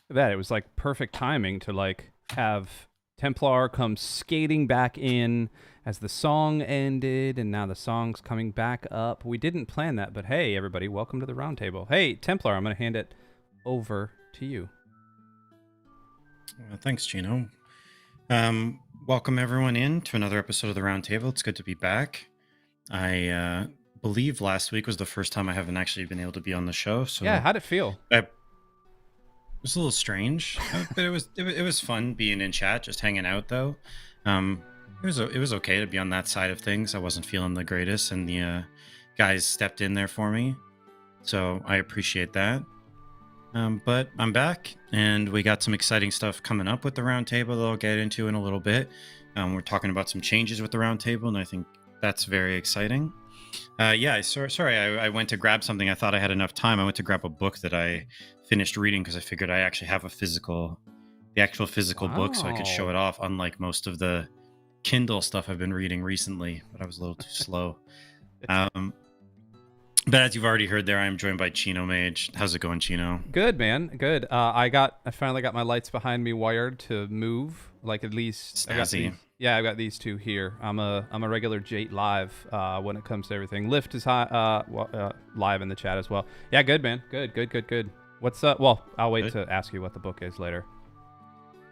that. It was like perfect timing to like have Templar come skating back in as the song ended, and now the song's coming back up. We didn't plan that, but hey, everybody, welcome to the Roundtable. Hey, Templar, I'm going to hand it over to you. Thanks, Gino. Welcome everyone in to another episode of the Roundtable. It's good to be back. I believe last week was the first time I haven't actually been able to be on the show, so Yeah, how'd it feel? it was a little strange, but it was fun being in chat, just hanging out though. It was okay to be on that side of things. I wasn't feeling the greatest, and the guys stepped in there for me, so I appreciate that. But I'm back, and we got some exciting stuff coming up with the roundtable that I'll get into in a little bit. We're talking about some changes with the roundtable, and I think that's very exciting. Sorry, I went to grab something. I thought I had enough time. I went to grab a book that I finished reading because I figured I actually have the actual physical book, so I could show it off, unlike most of the Kindle stuff I've been reading recently, but I was a little too slow. But as you've already heard there, I am joined by Chino Mage. How's it going, Chino? Good, man. Good. I finally got my lights behind me wired to move. Like at least Snazzy. I've got these two here. I'm a regular Jate live when it comes to everything. Lift is high, live in the chat as well. Yeah, good, man. Good. What's up? Well, I'll wait to ask you what the book is later.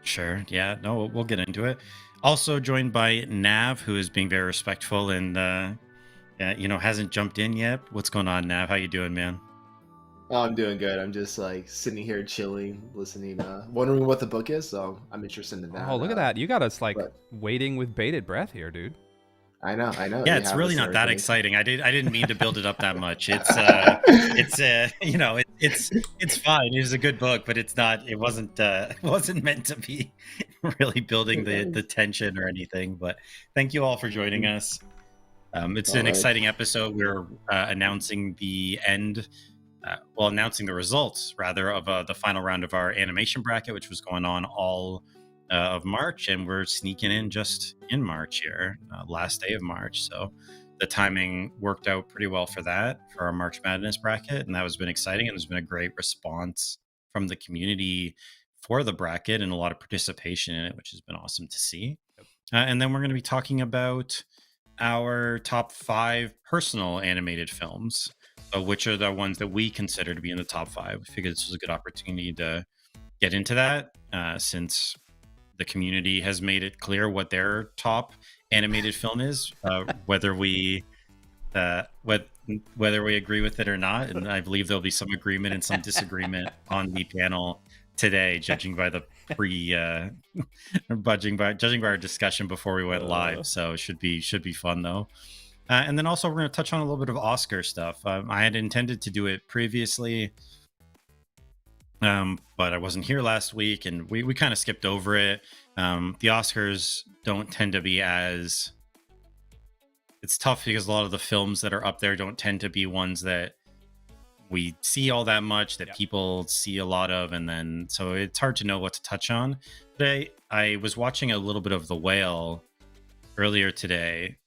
Sure. Yeah. No, we'll get into it. Also joined by Nav, who is being very respectful and hasn't jumped in yet. What's going on, Nav? How you doing, man? Oh, I'm doing good. I'm just like sitting here chilling, listening, wondering what the book is. So I'm interested in that. Oh, look at that! You got us like waiting with bated breath here, dude. I know. Yeah, it's really not that exciting. I didn't mean to build it up that much. It's it's fine. It was a good book, but it wasn't meant to be really building the tension or anything. But thank you all for joining us. It's an exciting episode. We're announcing the announcing the results rather of the final round of our animation bracket, which was going on all of March, and we're sneaking in just in March here, last day of March. So the timing worked out pretty well for our March Madness bracket, and that has been exciting. And there's been a great response from the community for the bracket and a lot of participation in it, which has been awesome to see. And then we're going to be talking about our top 5 personal animated films, which are the ones that we consider to be in the top 5. We figured this was a good opportunity to get into that since the community has made it clear what their top animated film is, whether we agree with it or not. And I believe there'll be some agreement and some disagreement on the panel today, judging by the judging by our discussion before we went live. So it should be fun though. And then also we're going to touch on a little bit of Oscar stuff. I had intended to do it previously, but I wasn't here last week, and we kind of skipped over it. The Oscars don't tend to be as... It's tough because a lot of the films that are up there don't tend to be ones that we see all that much, that people see a lot of, and then so it's hard to know what to touch on. But I was watching a little bit of The Whale earlier today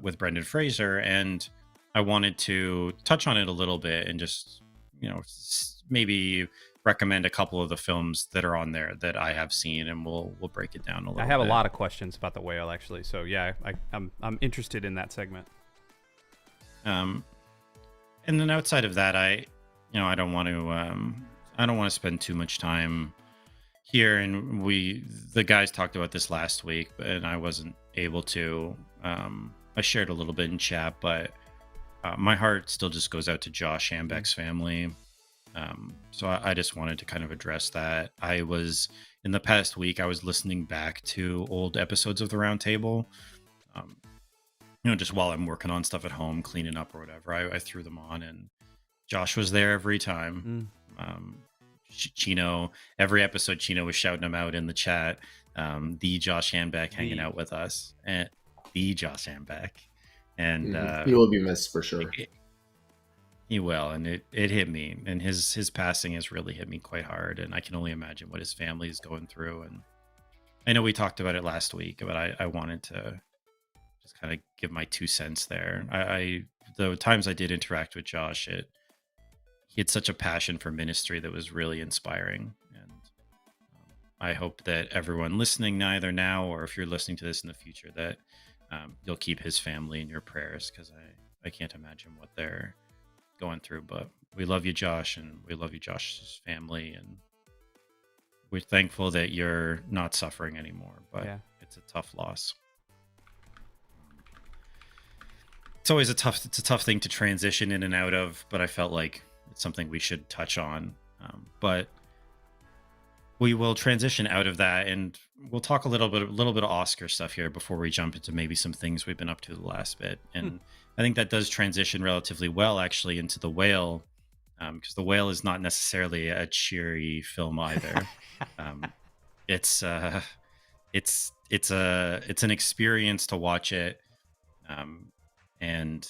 with Brendan Fraser, and I wanted to touch on it a little bit and just maybe recommend a couple of the films that are on there that I have seen, and we'll break it down a little bit. I have a lot of questions about The Whale, actually, so yeah, I'm interested in that segment. And then outside of that, I don't want to spend too much time here, and the guys talked about this last week, and I wasn't able to. I shared a little bit in chat, but my heart still just goes out to JoshHanback's family. So I just wanted to kind of address that. In the past week, I was listening back to old episodes of the Roundtable. Just while I'm working on stuff at home, cleaning up or whatever, I threw them on, and Josh was there every time. Chino, every episode, Chino was shouting him out in the chat. TheJoshHanback hanging out with us, and TheJoshHanback, and he will be missed for sure. He will, and it hit me, and his passing has really hit me quite hard, and I can only imagine what his family is going through. And I know we talked about it last week, but I wanted to just kind of give my 2 cents there. The times I did interact with Josh, he had such a passion for ministry that was really inspiring, and I hope that everyone listening, either now or if you're listening to this in the future, that you'll keep his family in your prayers, because I can't imagine what they're going through. But we love you, Josh, and we love you, Josh's family, and we're thankful that you're not suffering anymore. But Yeah. it's a tough loss. It's always a tough thing to transition in and out of, but I felt like it's something we should touch on. But we will transition out of that, and we'll talk a little bit of Oscar stuff here before we jump into maybe some things we've been up to the last bit. And I think that does transition relatively well, actually, into The Whale, because The Whale is not necessarily a cheery film either. It's an experience to watch it, and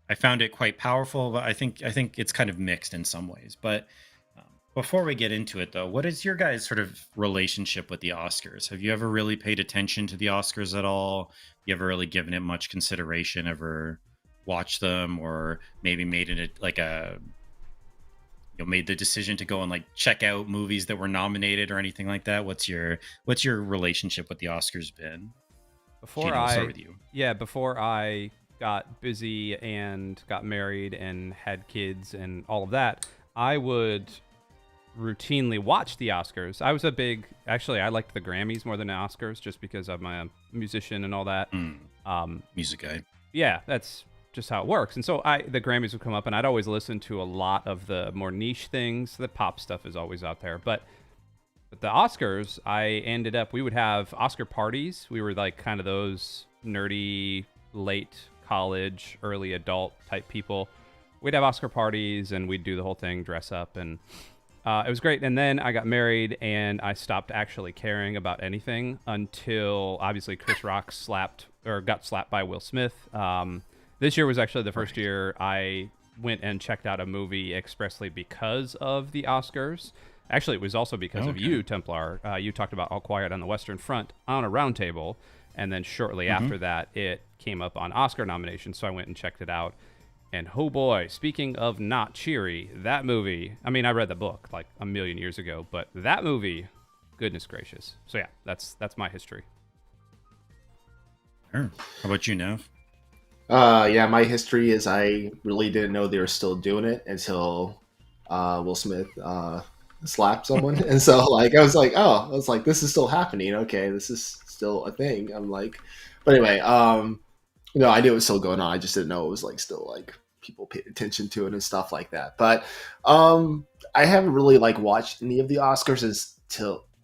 I found it quite powerful. But I think it's kind of mixed in some ways. But before we get into it, though, what is your guys' sort of relationship with the Oscars? Have you ever really paid attention to the Oscars at all? You ever really given it much consideration? Ever watched them, or maybe made it like made the decision to go and like check out movies that were nominated or anything like that? What's your relationship with the Oscars been? Before We'll start with you. before I got busy and got married and had kids and all of that, I would routinely watch the Oscars. I liked the Grammys more than the Oscars, just because I'm a musician and all that. Music guy. Yeah, that's just how it works. And so the Grammys would come up, and I'd always listen to a lot of the more niche things. The pop stuff is always out there, but the Oscars, we would have Oscar parties. We were like kind of those nerdy late college, early adult type people. We'd have Oscar parties, and we'd do the whole thing, dress up, and it was great. And then I got married, and I stopped actually caring about anything until obviously Chris Rock got slapped by Will Smith. This year was actually the first year I went and checked out a movie expressly because of the Oscars. Actually, it was also because of you, Templar. You talked about All Quiet on the Western Front on a Roundtable, and then shortly after that, it came up on Oscar nominations, so I went and checked it out. And oh boy, speaking of not cheery, that movie, I mean, I read the book like a million years ago, but that movie, goodness gracious. So yeah, that's my history. Sure. How about you, Nev? Yeah, my history is I really didn't know they were still doing it until Will Smith slapped someone. And so like I was like, this is still happening. Okay, this is still a thing. I'm like, but anyway, no, I knew it was still going on. I just didn't know it was like still like people paid attention to it and stuff like that. But I haven't really like watched any of the Oscars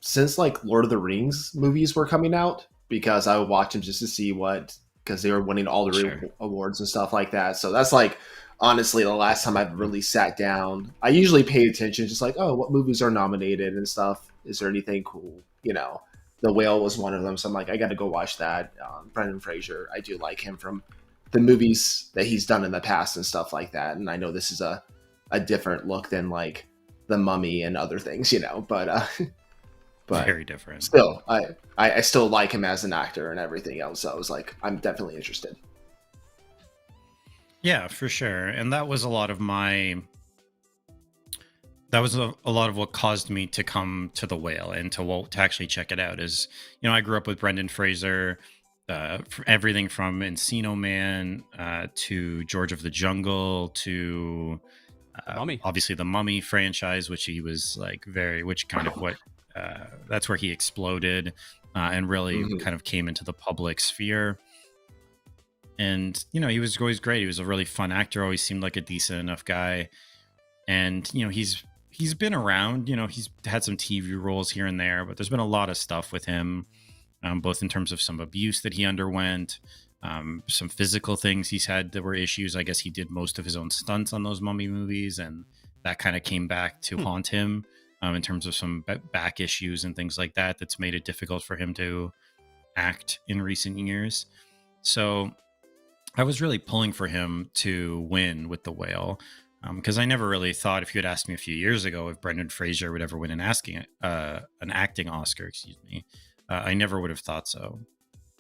since like Lord of the Rings movies were coming out, because I would watch them just to see because they were winning all the awards and stuff like that. So that's like honestly the last time I've really sat down. I usually pay attention, just like, oh, what movies are nominated and stuff. Is there anything cool? The Whale was one of them, so I'm like, I got to go watch that. Brendan Fraser, I do like him from the movies that he's done in the past and stuff like that. And I know this is a different look than like The Mummy and other things, but very different. Still, I still like him as an actor and everything else. So I was like, I'm definitely interested. Yeah, for sure. And that was a lot of what caused me to come to The Whale and to actually check it out. Is, I grew up with Brendan Fraser, everything from Encino Man to George of the Jungle to obviously the Mummy franchise, which he was like that's where he exploded and really kind of came into the public sphere. And, he was always great. He was a really fun actor, always seemed like a decent enough guy. And, he's been around, he's had some TV roles here and there, but there's been a lot of stuff with him, both in terms of some abuse that he underwent, some physical things he's had that were issues. I guess he did most of his own stunts on those Mummy movies, and that kind of came back to haunt him in terms of some back issues and things like that. That's made it difficult for him to act in recent years. So I was really pulling for him to win with The Whale, because I never really thought, if you had asked me a few years ago if Brendan Fraser would ever win an acting Oscar, I never would have thought so.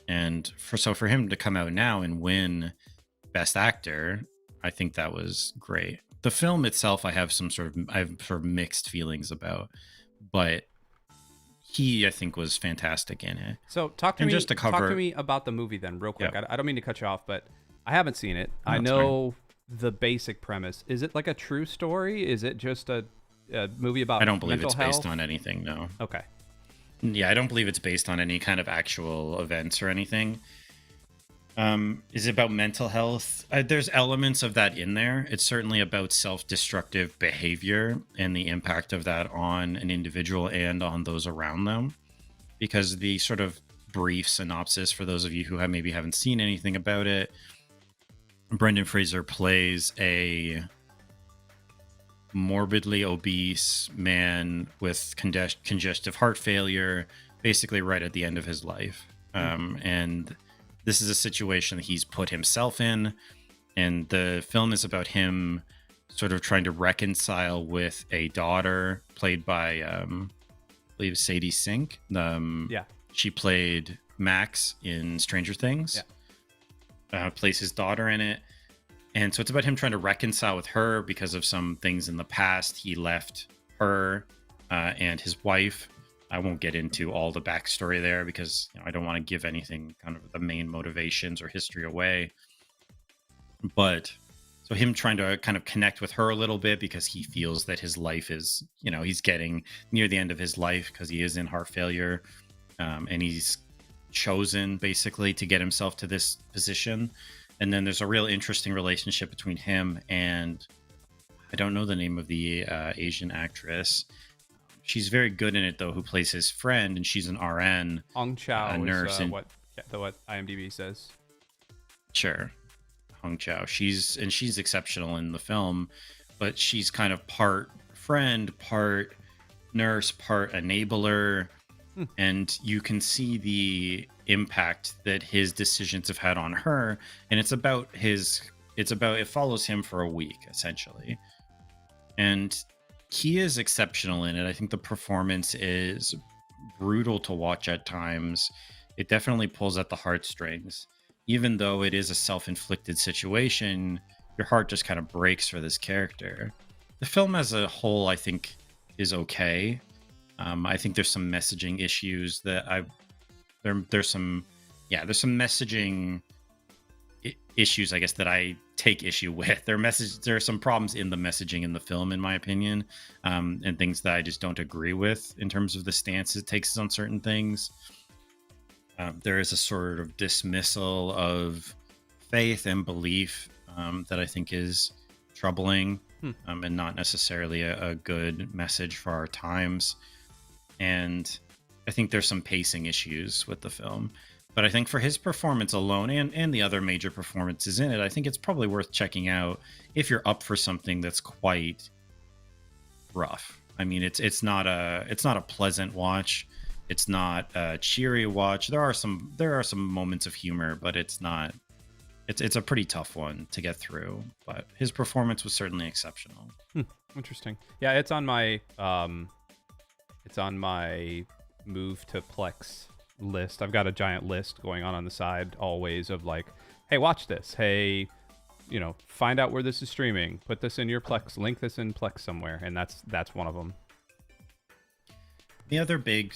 And for him to come out now and win Best Actor, I think that was great. The film itself, I have sort of mixed feelings about, but he, I think, was fantastic in it. So talk to And me. just to Talk cover- to me about the movie then, real quick. Yeah. I don't mean to cut you off, but I haven't seen it. I it's know the basic premise. Is it like a true story? Is it just a movie about I don't believe mental it's health? based on anything, no. Okay. Yeah, I don't believe it's based on any kind of actual events or anything. Is it about mental health? There's elements of that in there. It's certainly about self-destructive behavior and the impact of that on an individual and on those around them. Because the sort of brief synopsis, for those of you who maybe haven't seen anything about it, Brendan Fraser plays a morbidly obese man with congestive heart failure, basically right at the end of his life. And this is a situation that he's put himself in, and the film is about him sort of trying to reconcile with a daughter played by, I believe, Sadie Sink. Yeah. She played Max in Stranger Things. Yeah. Plays his daughter in it. And so it's about him trying to reconcile with her because of some things in the past. He left her and his wife. I won't get into all the backstory there because I don't want to give anything kind of the main motivations or history away. But so him trying to kind of connect with her a little bit because he feels that his life is, he's getting near the end of his life because he is in heart failure. And he's chosen basically to get himself to this position. And then there's a real interesting relationship between him and I don't know the name of the Asian actress. She's very good in it though, who plays his friend, and she's an RN, Hong Chow a nurse. is what IMDb says. Sure, Hong Chow. She's exceptional in the film, but she's kind of part friend, part nurse, part enabler. And you can see the impact that his decisions have had on her. And it follows him for a week, essentially. And he is exceptional in it. I think the performance is brutal to watch at times. It definitely pulls at the heartstrings. Even though it is a self-inflicted situation, your heart just kind of breaks for this character. The film as a whole, I think, is okay. I think there's some messaging issues that there's some messaging issues, I guess, that I take issue with. There are some problems in the messaging in the film, in my opinion, and things that I just don't agree with in terms of the stance it takes on certain things. There is a sort of dismissal of faith and belief that I think is troubling and not necessarily a good message for our times. And I think there's some pacing issues with the film. But I think for his performance alone and the other major performances in it, I think it's probably worth checking out if you're up for something that's quite rough. I mean, it's not a pleasant watch. It's not a cheery watch. There are some moments of humor, but it's a pretty tough one to get through. But his performance was certainly exceptional. Interesting. Yeah, it's on my move to Plex list. I've got a giant list going on the side always of like, hey, watch this. Hey, find out where this is streaming. Put this in your Plex. Link this in Plex somewhere, and that's one of them. The other big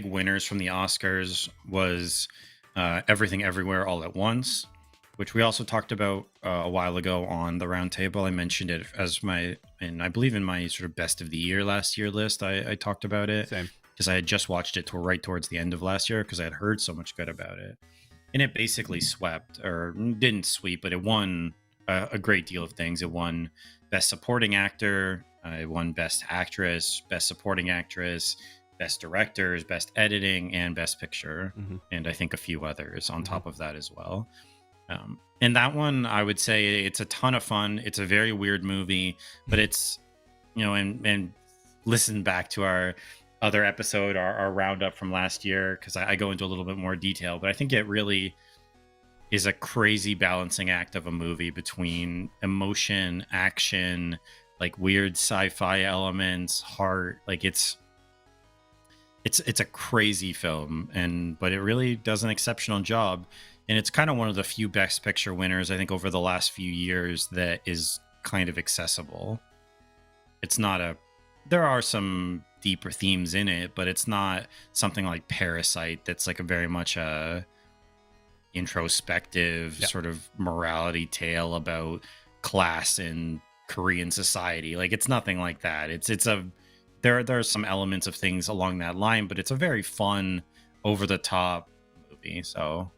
winners from the Oscars was Everything Everywhere All at Once, which we also talked about a while ago on the Roundtable. I mentioned it as I believe in my sort of best of the year last year list. I talked about it. Same. Because I had just watched it right towards the end of last year because I had heard so much good about it. And it basically swept, or didn't sweep, but it won a great deal of things. It won Best Supporting Actor, it won Best Actress, Best Supporting Actress, Best Directors, Best Editing, and Best Picture. And I think a few others on top of that as well. And that one, I would say it's a ton of fun. It's a very weird movie, but it's, and listen back to our other episode, our roundup from last year, because I go into a little bit more detail, but I think it really is a crazy balancing act of a movie between emotion, action, like weird sci-fi elements, heart. Like it's a crazy film, but it really does an exceptional job. And it's kind of one of the few Best Picture winners, I think, over the last few years that is kind of accessible. It's not there are some deeper themes in it, but it's not something like Parasite that's like a very much a introspective sort of morality tale about class in Korean society. Like it's nothing like that. There are some elements of things along that line, but it's a very fun, over the top movie. So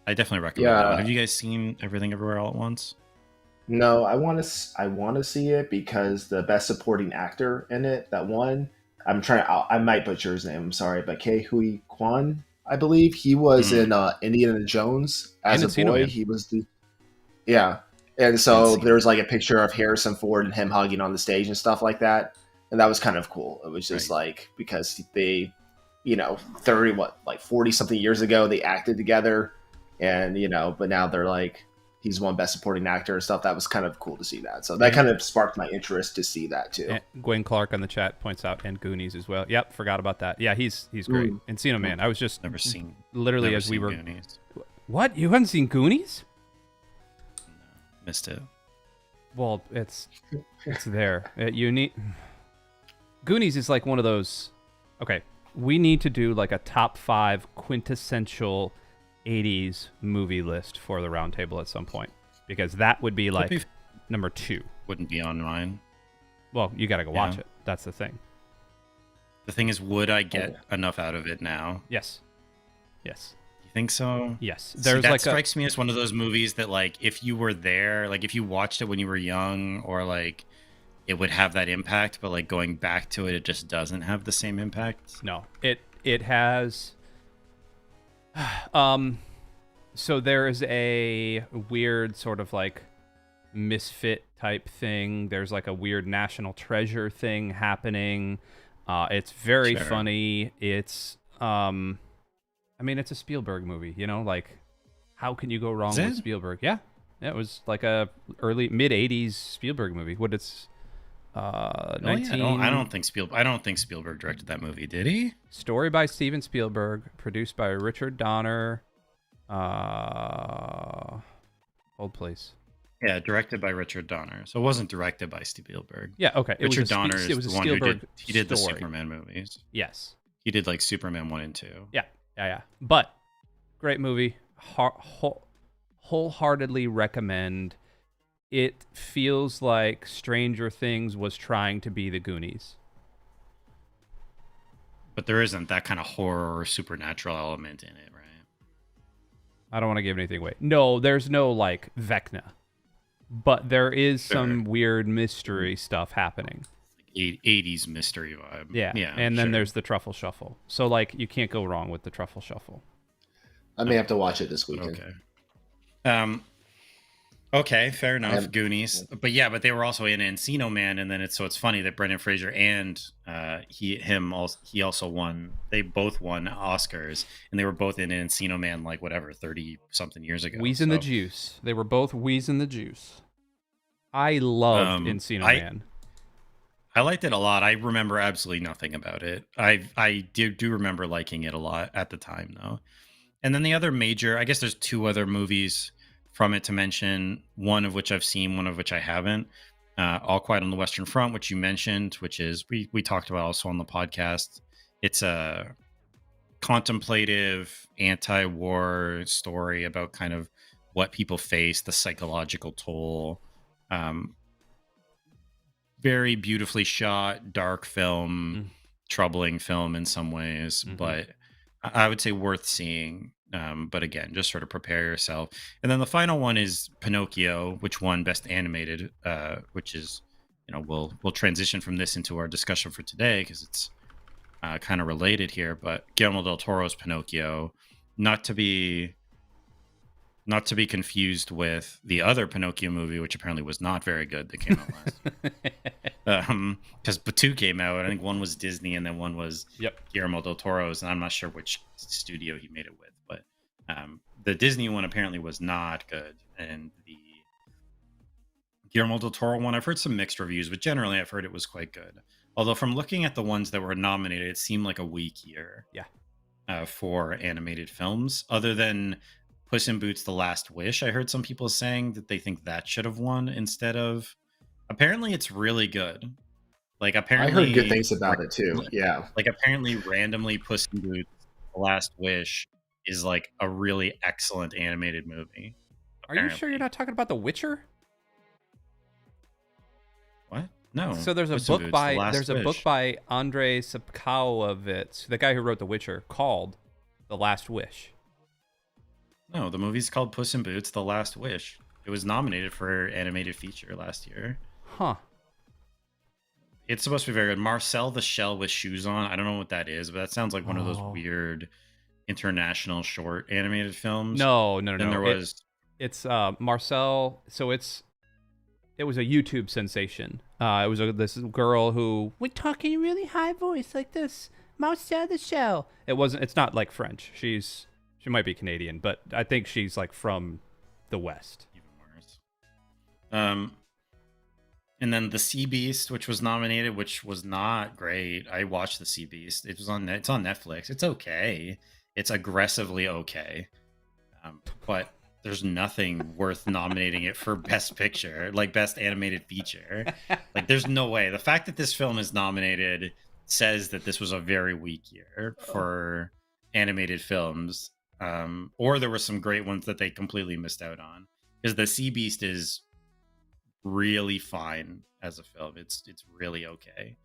I definitely recommend that one. Have you guys seen Everything Everywhere All at Once? No, I want to see it because the best supporting actor in it, that one, I might butcher his name. I'm sorry, but Ke Huy Quan, I believe he was in Indiana Jones as And a Encino boy. Man. He was and so there was like a picture of Harrison Ford and him hugging on the stage and stuff like that, and that was kind of cool. It was just like because they, 40 something years ago they acted together, and but now they're like. He's won Best Supporting Actor and stuff. That was kind of cool to see that. So that kind of sparked my interest to see that too. And Gwen Clark on the chat points out, and Goonies as well. Yep, forgot about that. Yeah, he's great. Encino Man. I was just never seen Goonies. What? You haven't seen Goonies? No, missed it. Well, it's there. Goonies is like one of those. Okay, we need to do like a top 5 quintessential 80s movie list for the Roundtable at some point, because that would be like number 2. Wouldn't be on mine. Well, you got to go watch it. That's the thing. The thing is, would I get enough out of it now? Yes. You think so? Yes. That strikes me as one of those movies that, like, if you were there, like if you watched it when you were young, or like it would have that impact, but like going back to it, it just doesn't have the same impact. No, it has. So there is a weird sort of like misfit type thing. There's like a weird national treasure thing happening. It's very funny. It's it's a Spielberg movie, like how can you go wrong with Spielberg? Yeah, it was like a early mid 80s Spielberg movie. What it's 19 I don't think Spielberg directed that movie, did he? Story by Steven Spielberg, produced by Richard Donner. Hold please. Yeah, directed by Richard Donner. So it wasn't directed by Spielberg. Yeah, okay. Richard Donner is the one who did the story. Superman movies. Yes. He did like Superman 1 and 2. Yeah. But great movie. Wholeheartedly recommend. It feels like Stranger Things was trying to be the Goonies. But there isn't that kind of horror or supernatural element in it, right? I don't want to give anything away. No, there's no like Vecna. But there is some weird mystery stuff happening. Like 80s mystery vibe. Yeah. And then there's the Truffle Shuffle. So like you can't go wrong with the Truffle Shuffle. I may have to watch it this weekend. Okay. Okay, fair enough. Goonies, but they were also in Encino Man, and then it's funny that Brendan Fraser and he also won. They both won Oscars, and they were both in Encino Man, like 30 something years ago. Wheezing the Juice. They were both wheezing the juice. I loved Encino Man. I liked it a lot. I remember absolutely nothing about it. I do remember liking it a lot at the time, though. And then the other major, I guess there's 2 other movies from it to mention, one of which I've seen, one of which I haven't. All Quiet on the Western Front, which you mentioned, which is we talked about also on the podcast. It's a contemplative anti-war story about kind of what people face, the psychological toll. Very beautifully shot, dark film, troubling film in some ways, but I would say worth seeing. But again, just sort of prepare yourself. And then the final one is Pinocchio, which won Best Animated, which is, we'll transition from this into our discussion for today because it's kind of related here. But Guillermo del Toro's Pinocchio, not to be confused with the other Pinocchio movie, which apparently was not very good, that came out last. Because 2 came out. I think one was Disney and then one was Guillermo del Toro's, and I'm not sure which studio he made it with. But the Disney one apparently was not good, and the Guillermo del Toro one, I've heard some mixed reviews, but generally I've heard it was quite good. Although from looking at the ones that were nominated, it seemed like a weak year for animated films, other than Puss in Boots: The Last Wish. I heard some people saying that they think that should have won instead of. Apparently, it's really good. Like I apparently, heard good things about it too. Yeah. like apparently, randomly, Puss in Boots: The Last Wish is like a really excellent animated movie. Are you sure you're Apparently, not talking about The Witcher? what? No, So there's a Puss in book Boots: The by Last Wish. Andrei Sapkowitz, the guy who wrote The Witcher, called The Last Wish. No, the movie's called Puss in Boots: The Last Wish. It was nominated for animated feature last year. Huh. It's supposed to be very good. Marcel the Shell with Shoes On. I don't know what that is, but that sounds like one of those Oh. weird international short animated films. No. Then there was It's Marcel. So it was a YouTube sensation. It was this girl who would talk in a really high voice like this. Marcel the Shell. It's not like French. She might be Canadian, but I think she's like from the West. even worse. And then The Sea Beast, which was nominated, which was not great. I watched The Sea Beast. It's on Netflix. It's okay. It's aggressively okay. But there's nothing worth nominating it for Best Picture, like Best Animated Feature. Like, there's no way. The fact that this film is nominated says that this was a very weak year for animated films. Or there were some great ones that they completely missed out on. Because The Sea Beast is really fine as a film. It's really okay.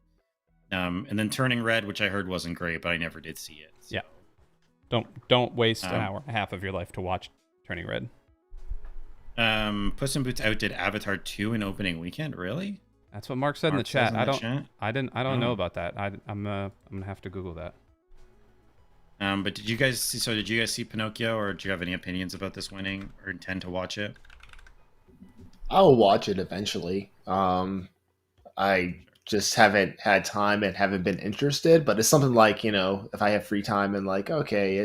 And then Turning Red, which I heard wasn't great, but I never did see it. So. Yeah. Don't waste an hour and a half of your life to watch Turning Red. Puss in Boots outdid Avatar 2 in opening weekend. Really? That's what Mark said in the chat. I don't know about that. I'm gonna have to Google that. But did you guys see Pinocchio, or do you have any opinions about this winning, or intend to watch it? I'll watch it eventually. I just haven't had time and haven't been interested, but it's something like, if I have free time and like, okay,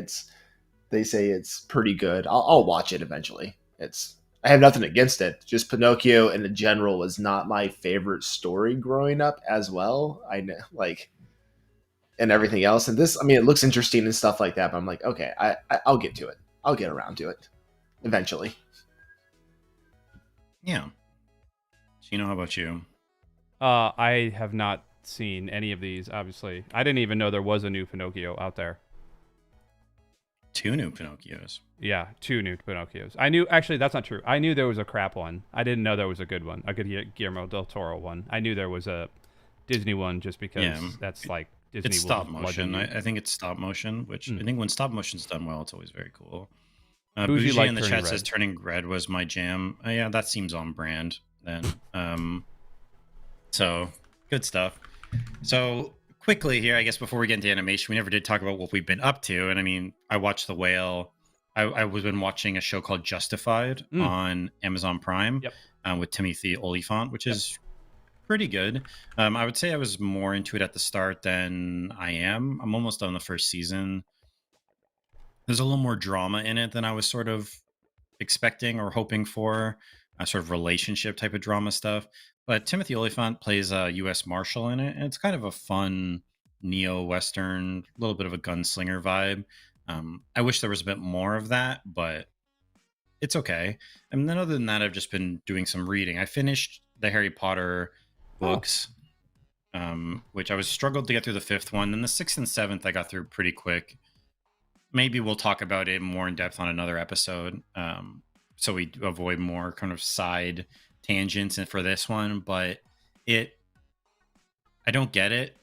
they say it's pretty good, I'll watch it eventually. I have nothing against it. Just Pinocchio in general was not my favorite story growing up as well. I like, and everything else. And this, it looks interesting and stuff like that, but I'm like, okay, I'll get to it. I'll get around to it eventually. Yeah. Shino, how about you? I have not seen any of these, obviously. I didn't even know there was a new Pinocchio out there. 2 new Pinocchios. Yeah, 2 new Pinocchios. I knew, actually, that's not true. I knew there was a crap one. I didn't know there was a good one, a good Guillermo del Toro one. I knew there was a Disney one just because that's like Disney. It's stop motion. I think it's stop motion, which I think when stop motion's done well, it's always very cool. Bougie in the chat says Turning Red was my jam. Yeah, that seems on brand then. So good stuff. So quickly here, I guess before we get into animation, we never did talk about what we've been up to. And I watched The Whale. I was been watching a show called Justified on Amazon Prime with Timothy Olyphant, which is pretty good. I would say I was more into it at the start than I am. I'm almost on the first season. There's a little more drama in it than I was sort of expecting or hoping for, a sort of relationship type of drama stuff. But Timothy Olyphant plays a U.S. Marshal in it, and it's kind of a fun neo-Western, a little bit of a gunslinger vibe. I wish there was a bit more of that, but it's okay. And then other than that, I've just been doing some reading. I finished the Harry Potter books, which I was struggled to get through the 5th one. Then the 6th and 7th I got through pretty quick. Maybe we'll talk about it more in depth on another episode, so we avoid more kind of side tangents and for this one. But I don't get it.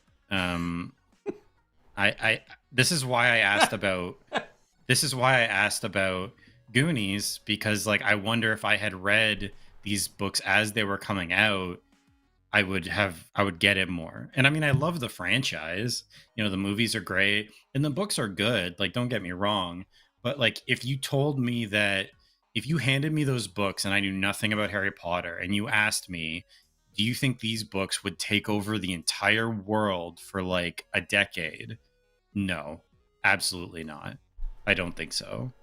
This is why I asked about Goonies, because like I wonder if I had read these books as they were coming out, I would get it more. And I love the franchise. The movies are great and the books are good. Like, don't get me wrong. But like, if you handed me those books and I knew nothing about Harry Potter and you asked me, do you think these books would take over the entire world for like a decade? No, absolutely not. I don't think so.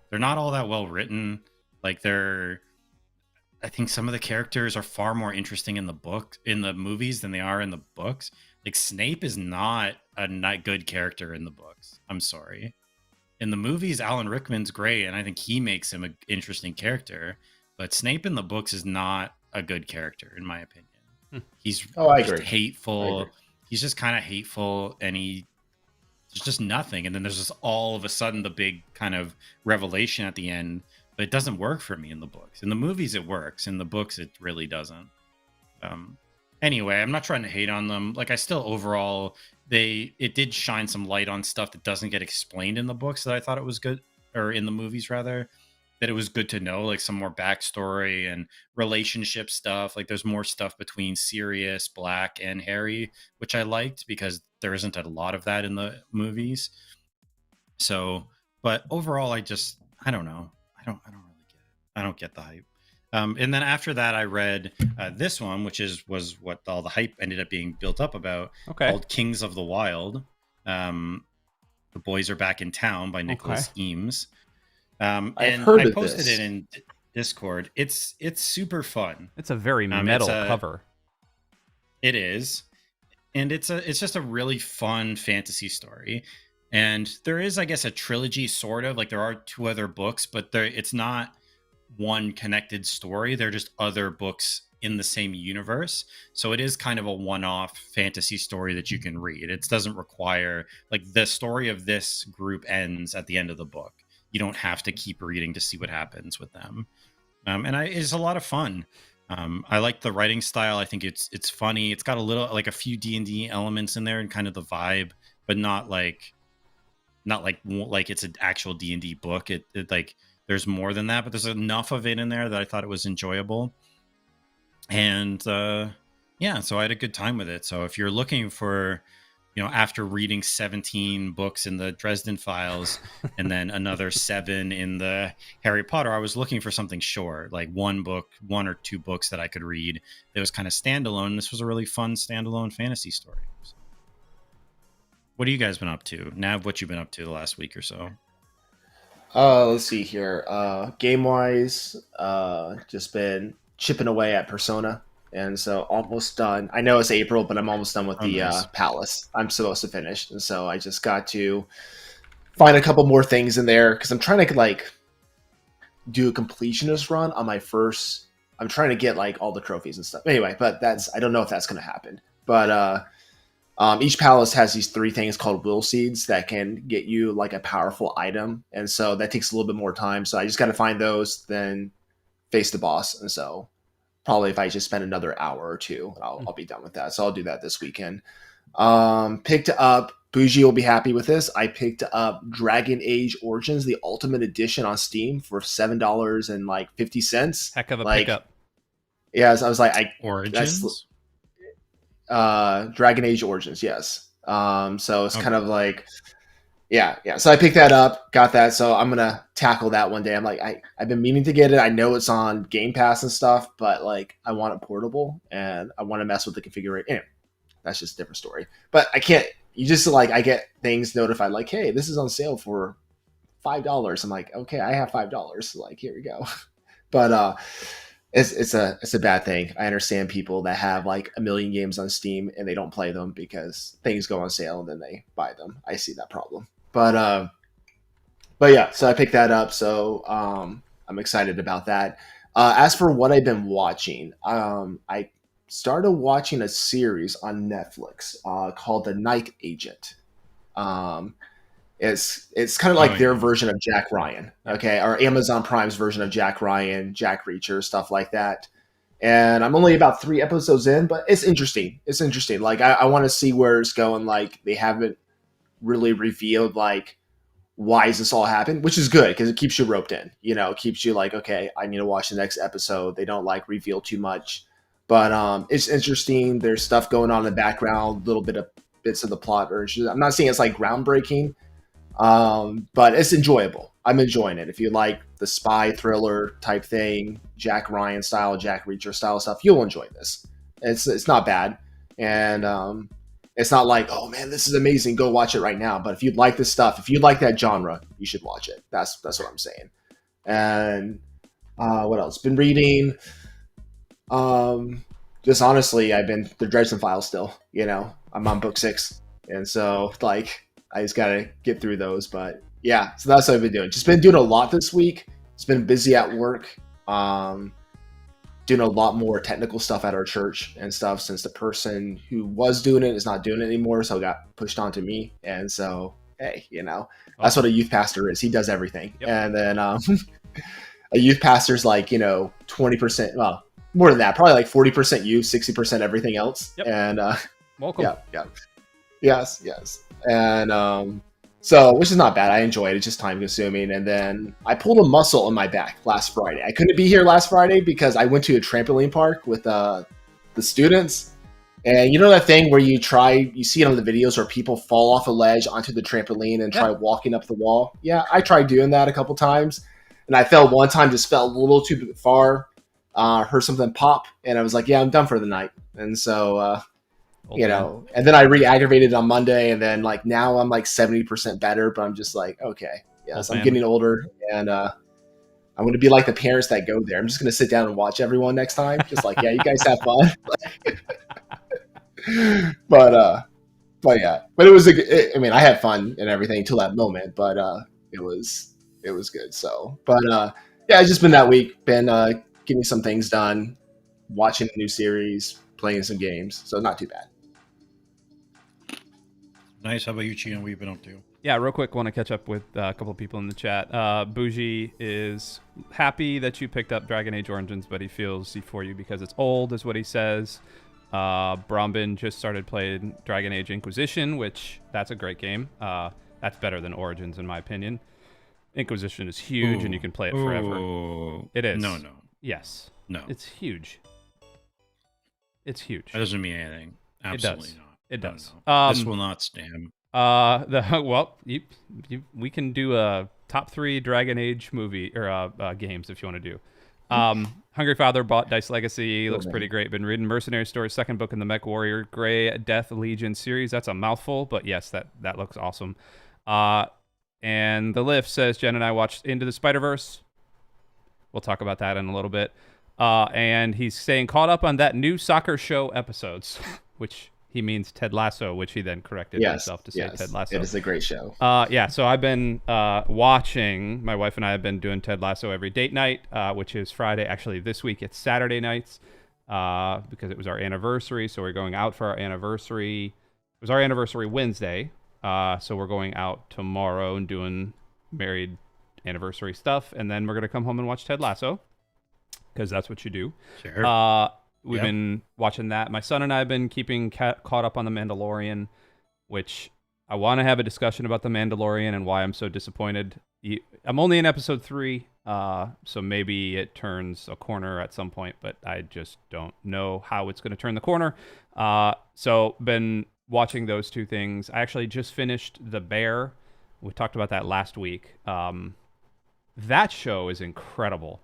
They're not all that well written. Like I think some of the characters are far more interesting in the movies than they are in the books. Like Snape is not a not good character in the books. I'm sorry. In the movies, Alan Rickman's great, and I think he makes him an interesting character. But Snape in the books is not a good character, in my opinion. He's I just agree. hateful. He's just kind of hateful, and there's just nothing. And then there's just all of a sudden the big kind of revelation at the end, but it doesn't work for me in the books. In the movies, it works. In the books, it really doesn't. Anyway, I'm not trying to hate on them. Like, I still overall, it did shine some light on stuff that doesn't get explained in the books that I thought it was good, or in the movies rather, that it was good to know, like some more backstory and relationship stuff. Like, there's more stuff between Sirius Black and Harry, which I liked because there isn't a lot of that in the movies. So, but overall, I don't know. I don't really get it. I don't get the hype. And then after that, I read this one, which was what all the hype ended up being built up about, called Kings of the Wild. The Boys Are Back in Town by Nicholas Eames. And I posted it in Discord. It's super fun. It's a very metal cover. It is. And it's just a really fun fantasy story. And there is, I guess, a trilogy, sort of. Like, there are 2 other books, but it's not one connected story. They're just other books in the same universe. So it is kind of a one-off fantasy story that you can read. It doesn't require, like, the story of this group ends at the end of the book. You don't have to keep reading to see what happens with them. And it's a lot of fun. I like the writing style. I think it's funny. It's got a few D&D elements in there and kind of the vibe, but not like it's an actual D&D book. It like, there's more than that, but there's enough of it in there that I thought it was enjoyable. And so I had a good time with it. So if you're looking for, after reading 17 books in the Dresden Files and then another 7 in the Harry Potter, I was looking for something short, like 1 or 2 books that I could read that was kind of standalone. This was a really fun standalone fantasy story. So, what have you guys been up to? Nav, what you been up to the last week or so? Let's see here. Game wise, just been chipping away at Persona, and so almost done. I know it's April, but I'm almost done with the Palace. I'm supposed to finish, and so I just got to find a couple more things in there because I'm trying to do a completionist run on my first. I'm trying to get all the trophies and stuff. Anyway, but I don't know if that's going to happen. But each palace has these 3 things called will seeds that can get you a powerful item. And so that takes a little bit more time. So I just got to find those, then face the boss. And so probably if I just spend another hour or 2, I'll be done with that. So I'll do that this weekend. Picked up, Bougie will be happy with this. I picked up Dragon Age Origins, the Ultimate Edition on Steam for $7.50. Heck of a pickup. Yeah, so I was like, Origins? Dragon Age Origins, yes. So it's kind of yeah. So I picked that up, got that. So I'm gonna tackle that one day. I'm I've been meaning to get it. I know it's on Game Pass and stuff, but I want it portable and I want to mess with the configuration. Anyway, that's just a different story. But I can't. You just I get things notified hey, this is on sale for $5. I'm okay, I have $5. Here we go. But it's a bad thing. I understand people that have 1 million games on Steam and they don't play them because things go on sale and then they buy them. I see that problem. But yeah, so I picked that up. So I'm excited about that. As for what I've been watching, I started watching a series on Netflix called The Night Agent. It's kind of their version of Jack Ryan, okay, or Amazon Prime's version of Jack Ryan, Jack Reacher, stuff like that. And I'm only about 3 episodes in, but it's interesting. It's interesting. I want to see where it's going. They haven't really revealed why is this all happened, which is good because it keeps you roped in. It keeps you okay, I need to watch the next episode. They don't reveal too much, but it's interesting. There's stuff going on in the background, little bits of the plot. I'm not saying it's groundbreaking. But it's enjoyable. I'm enjoying it. If you like the spy thriller type thing, Jack Ryan style, Jack Reacher style stuff, you'll enjoy this. It's not bad. And it's not oh man, this is amazing, go watch it right now. But if you like this stuff, if you like that genre, you should watch it. That's what I'm saying. And what else? Been reading. Just honestly, I've been the Dresden Files still. I'm on book 6. And so I just got to get through those. But yeah, so that's what I've been doing. Just been doing a lot this week. It's been busy at work. doing a lot more technical stuff at our church and stuff, since the person who was doing it is not doing it anymore. So it got pushed onto me. And so, hey, that's what a youth pastor is. He does everything. Yep. And then a youth pastor's like, 20%, well, more than that, probably like 40% youth, 60% everything else. Yep. And welcome. Yeah. Yes. And so, which is not bad. I enjoy it. It's just time consuming. And then I pulled a muscle on my back last Friday. I couldn't be here last Friday because I went to a trampoline park with the students. And you know that thing where you see it on the videos where people fall off a ledge onto the trampoline and try walking up the wall? Yeah, I tried doing that a couple times. And I fell one time, just fell a little too far, heard something pop. And I was like, yeah, I'm done for the night. And so... and then I re-aggravated on Monday, and then like now I'm like 70% better, but I'm just like, okay, yes, I'm getting older, and I'm going to be like the parents that go there. I'm just going to sit down and watch everyone next time. Just like, yeah, you guys have fun. but it was I had fun and everything until that moment, but it was good. So, but it's just been that week, been getting some things done, watching a new series, playing some games, so not too bad. Nice. How about you, Chian? What have you been up to? Yeah, real quick, want to catch up with a couple of people in the chat. Bougie is happy that you picked up Dragon Age Origins, but he feels for you because it's old, is what he says. Brombin just started playing Dragon Age Inquisition, which that's a great game. That's better than Origins, in my opinion. Inquisition is huge, and you can play it forever. It is. No. Yes. No. It's huge. It's huge. That doesn't mean anything. Absolutely not. It does. No. This will not stand. We can do a top 3 Dragon Age movie or games if you want to do. Hungry Father bought Dice Legacy. Looks pretty great. Been reading Mercenary Stories, second book in the Mech Warrior Grey Death Legion series. That's a mouthful, but yes, that looks awesome. And TheLift says Jen and I watched Into the Spider-Verse. We'll talk about that in a little bit. And he's saying caught up on that new soccer show episodes, which he means Ted Lasso, which he then corrected himself to say Ted Lasso. It is a great show. So I've been watching, my wife and I have been doing Ted Lasso every date night, which is Friday. Actually, this week it's Saturday nights because it was our anniversary. So we're going out for our anniversary. It was our anniversary Wednesday. So we're going out tomorrow and doing married anniversary stuff. And then we're going to come home and watch Ted Lasso because that's what you do. Sure. We've been watching that. My son and I have been keeping caught up on The Mandalorian, which I want to have a discussion about The Mandalorian and why I'm so disappointed. I'm only in episode 3, so maybe it turns a corner at some point, but I just don't know how it's going to turn the corner. So been watching those two things. I actually just finished The Bear. We talked about that last week. That show is incredible.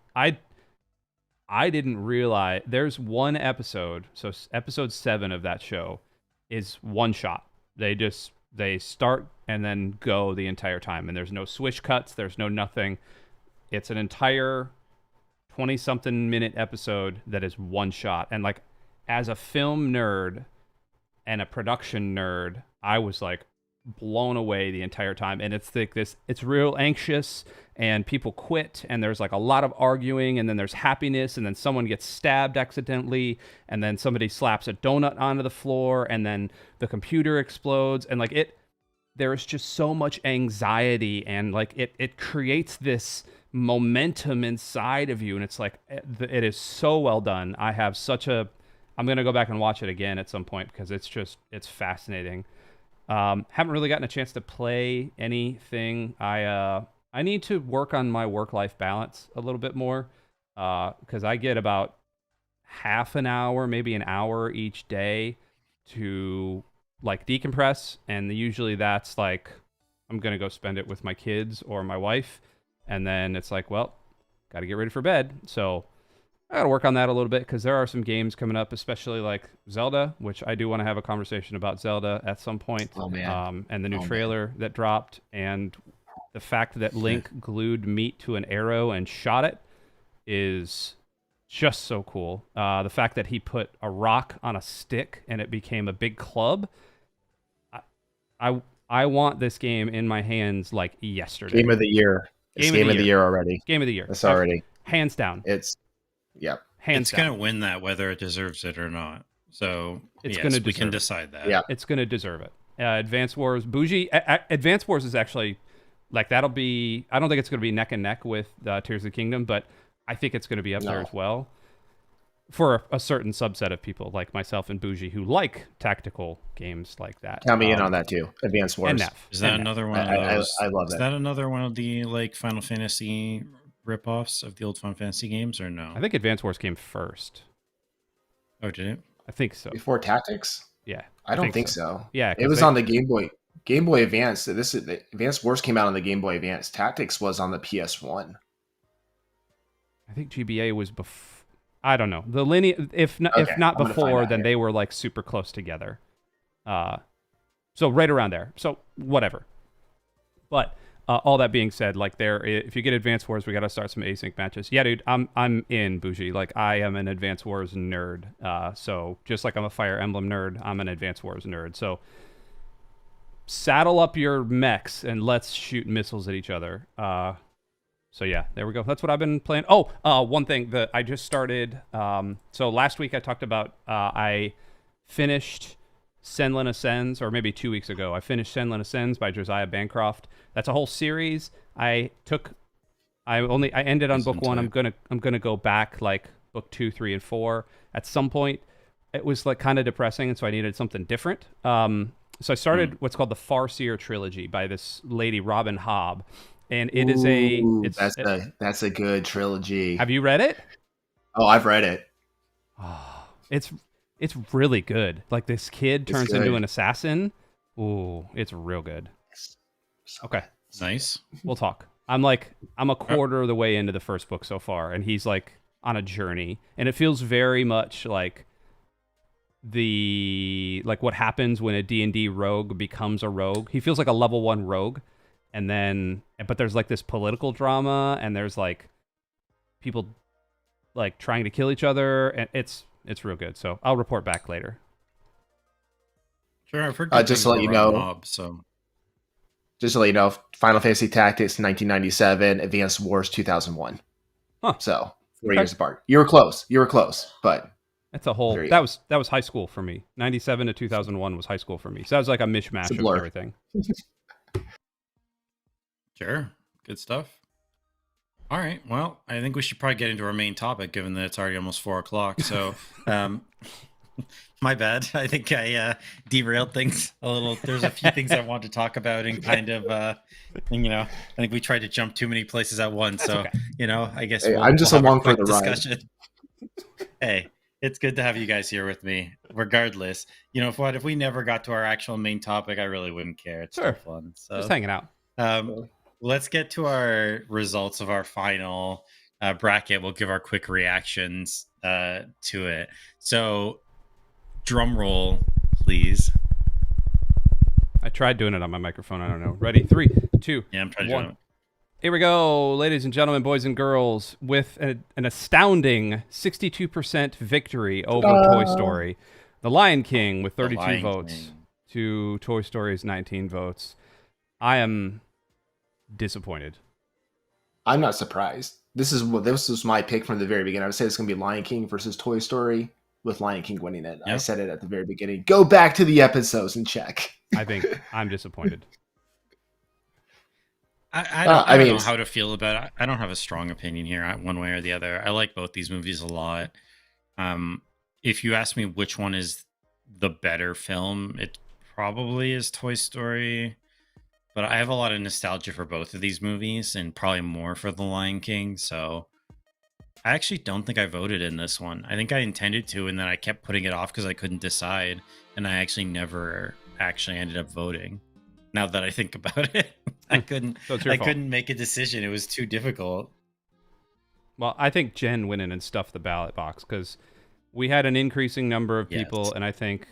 I didn't realize there's one episode. So episode 7 of that show is one shot. They start and then go the entire time. And there's no swish cuts. There's no nothing. It's an entire 20-something minute episode that is one shot. And like, as a film nerd and a production nerd, I was like blown away the entire time. And it's like it's real anxious and people quit and there's like a lot of arguing and then there's happiness and then someone gets stabbed accidentally and then somebody slaps a donut onto the floor and then the computer explodes and like there's just so much anxiety and like it creates this momentum inside of you and it's like it is so well done. I'm going to go back and watch it again at some point because it's fascinating. Haven't really gotten a chance to play anything. I need to work on my work-life balance a little bit more because I get about half an hour, maybe an hour each day to like decompress, and usually that's like I'm gonna go spend it with my kids or my wife, and then it's like, well, got to get ready for bed. So I got to work on that a little bit because there are some games coming up, especially like Zelda, which I do want to have a conversation about Zelda at some point. Oh, man. And the new trailer that dropped and the fact that Link glued meat to an arrow and shot it is just so cool. The fact that he put a rock on a stick and it became a big club. I want this game in my hands like yesterday. Game of the year. It's game of the year already. Game of the year. It's already. Hands down. It's, yep. Hands It's down. going to win that whether it deserves it or not. So It's yes, gonna we can deserve it. decide that. Yeah. It's going to deserve it. Advance Wars, Bougie. Advance Wars is actually like that'll be. I don't think it's going to be neck and neck with Tears of the Kingdom, but I think it's going to be up there No. as well for a certain subset of people like myself and Bougie who like tactical games like that. Count me in on that too. Advanced Wars. And Neff. Is that And Neff. another one of I those? love Is it. that another one of the like Final Fantasy ripoffs of the old Final Fantasy games, or no? I think Advance Wars came first. Oh, did it? I think so. Before Tactics? Yeah. I don't think so. Yeah. It was on the Game Boy Advance. The Advanced Wars came out on the Game Boy Advance. Tactics was on the PS1. I think GBA was before. I don't know. The linear, if not I'm gonna find before, out then here. they were like super close together. So right around there. So whatever. But all that being said, like if you get Advance Wars, we got to start some async matches. Yeah, dude, I'm in Bougie. Like I am an Advance Wars nerd. So just like I'm a Fire Emblem nerd, I'm an Advance Wars nerd. So saddle up your mechs and let's shoot missiles at each other. So yeah, there we go. That's what I've been playing. Oh, one thing that I just started. So last week I talked about I finished Senlin Ascends, or maybe 2 weeks ago. I finished Senlin Ascends by Josiah Bancroft. That's a whole series. I ended on book 1. I'm gonna go back like book 2, 3, and 4 at some point. It was like kind of depressing, and so I needed something different. So I started what's called the Farseer trilogy by this lady Robin Hobb. And it is that's a good trilogy. Have you read it? Oh, I've read it. Oh, it's really good. Like this kid turns into an assassin. Ooh, it's real good. Okay, Nice. we'll talk. I'm a quarter of the way into the first book so far, and he's like on a journey, and it feels very much like what happens when a D&D rogue becomes a rogue. He feels like a level 1 rogue. And then, but there's like this political drama, and there's like people like trying to kill each other, and it's real good. So I'll report back later. Sure, I've heard Just to let you know, Final Fantasy Tactics 1997, Advanced Wars 2001. Huh. So 4 years apart. You were close, but that's a whole. That was high school for me. 97 to 2001 was high school for me. So that was like a mishmash of everything. Sure. Good stuff. All right. Well, I think we should probably get into our main topic, given that it's already almost 4:00. So, my bad. I think I derailed things a little. There's a few things I want to talk about, and kind of, I think we tried to jump too many places at once. That's so, okay. I guess I'm just along for the ride. Hey, it's good to have you guys here with me. Regardless, if we never got to our actual main topic, I really wouldn't care. It's still fun. So just hanging out. Let's get to our results of our final bracket. We'll give our quick reactions to it. So, drum roll, please. I tried doing it on my microphone. I don't know. Ready? 3, 2, Yeah, I'm trying 1. to do it. Here we go, ladies and gentlemen, boys and girls, with an astounding 62% victory over Toy Story. The Lion King with 32 votes to Toy Story's 19 votes. I am disappointed. I'm not surprised. This was my pick from the very beginning. I would say it's going to be Lion King versus Toy Story, with Lion King winning it. Yep. I said it at the very beginning. Go back to the episodes and check. I think I'm disappointed. I don't know how to feel about it. I don't have a strong opinion here, one way or the other. I like both these movies a lot. If you ask me which one is the better film, it probably is Toy Story. But I have a lot of nostalgia for both of these movies, and probably more for The Lion King. So I actually don't think I voted in this one. I think I intended to, and then I kept putting it off because I couldn't decide. And I actually never ended up voting. Now that I think about it, I couldn't make a decision. It was too difficult. Well, I think Jen went in and stuffed the ballot box because we had an increasing number of people, and I think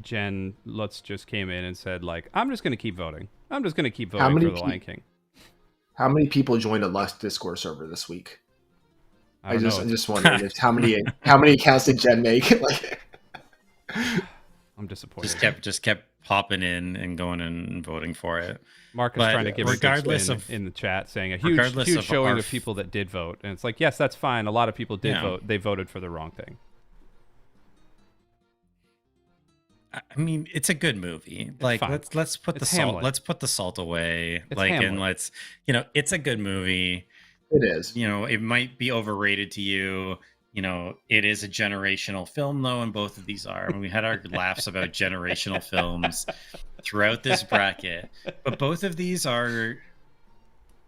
Jen just came in and said, like, I'm just going to keep voting. I'm just going to keep voting for The Lion King. How many people joined a Lux Discord server this week? I just wondered how many accounts did Jen make? I'm disappointed. Just kept popping in and going and voting for it. Mark is But trying to give regardless a good of spin in the chat, saying a regardless huge of showing our of people that did vote, and it's like, yes, that's fine. A lot of people did Yeah. vote. They voted for the wrong thing. I mean, it's a good movie. It's Like, fine. let's put It's the salt. Hamlet. Let's put the salt away. It's Like, Hamlet. and let's, you know, it's a good movie. It is. You know, it might be overrated to you. You know, it is a generational film, though, and both of these are. I mean, we had our laughs about generational films throughout this bracket, but both of these are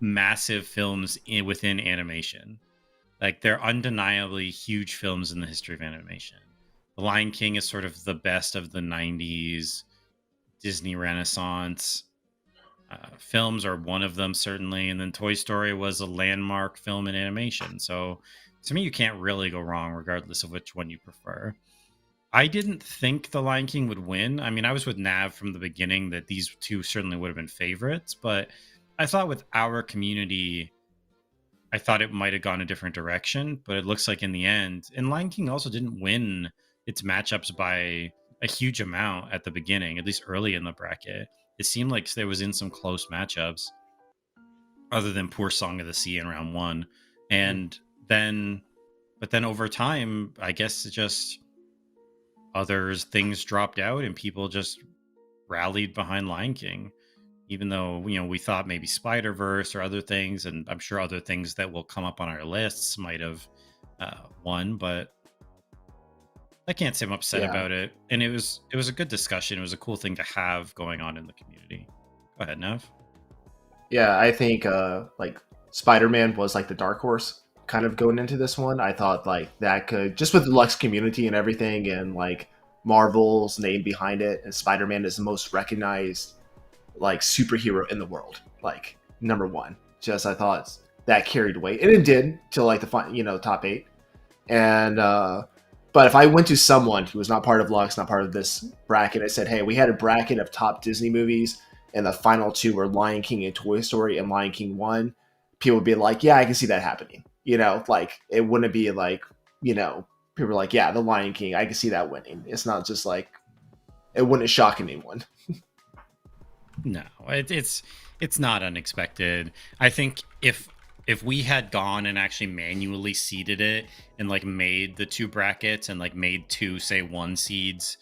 massive films within animation. Like, they're undeniably huge films in the history of animation. The Lion King is sort of the best of the 90s Disney Renaissance. Films are one of them, certainly. And then Toy Story was a landmark film in animation. So to me, you can't really go wrong, regardless of which one you prefer. I didn't think The Lion King would win. I mean, I was with Nav from the beginning that these two certainly would have been favorites. But I thought with our community, I thought it might have gone a different direction. But it looks like in the end, and Lion King also didn't win its matchups by a huge amount at the beginning, at least early in the bracket. It seemed like there was in some close matchups, other than Poor Song of the Sea in round one. And then, but then over time, I guess it just things dropped out and people just rallied behind Lion King, even though, you know, we thought maybe Spider-Verse or other things, and I'm sure other things that will come up on our lists might have won, but I can't say I'm upset about it. And it was a good discussion. It was a cool thing to have going on in the community. Go ahead, Nev. Yeah, I think like Spider-Man was like the dark horse kind of going into this one. I thought like that could, just with the Lux community and everything, and like Marvel's name behind it, and Spider-Man is the most recognized like superhero in the world, like number one. Just I thought that carried weight, and it did till like the top 8. And but if I went to someone who was not part of Lux, not part of this bracket, I said, hey, we had a bracket of top Disney movies, and the final 2 were Lion King and Toy Story, and Lion King won, people would be like, yeah, I can see that happening. You know, like, it wouldn't be like, you know, people are like, yeah, the Lion King, I can see that winning. It's not just like, it wouldn't shock anyone. No, it's not unexpected. I think if we had gone and actually manually seeded it and like made the 2 brackets and like made 2, say 1 seeds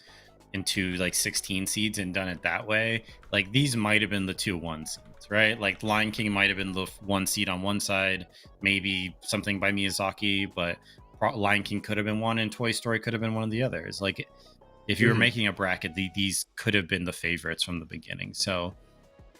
into like 16 seeds and done it that way, like these might have been the 2 1 seeds, right? Like Lion King might have been the 1 seed on one side, maybe something by Miyazaki, but Lion King could have been one and Toy Story could have been one of the others. Like, if you were making a bracket, these could have been the favorites from the beginning. So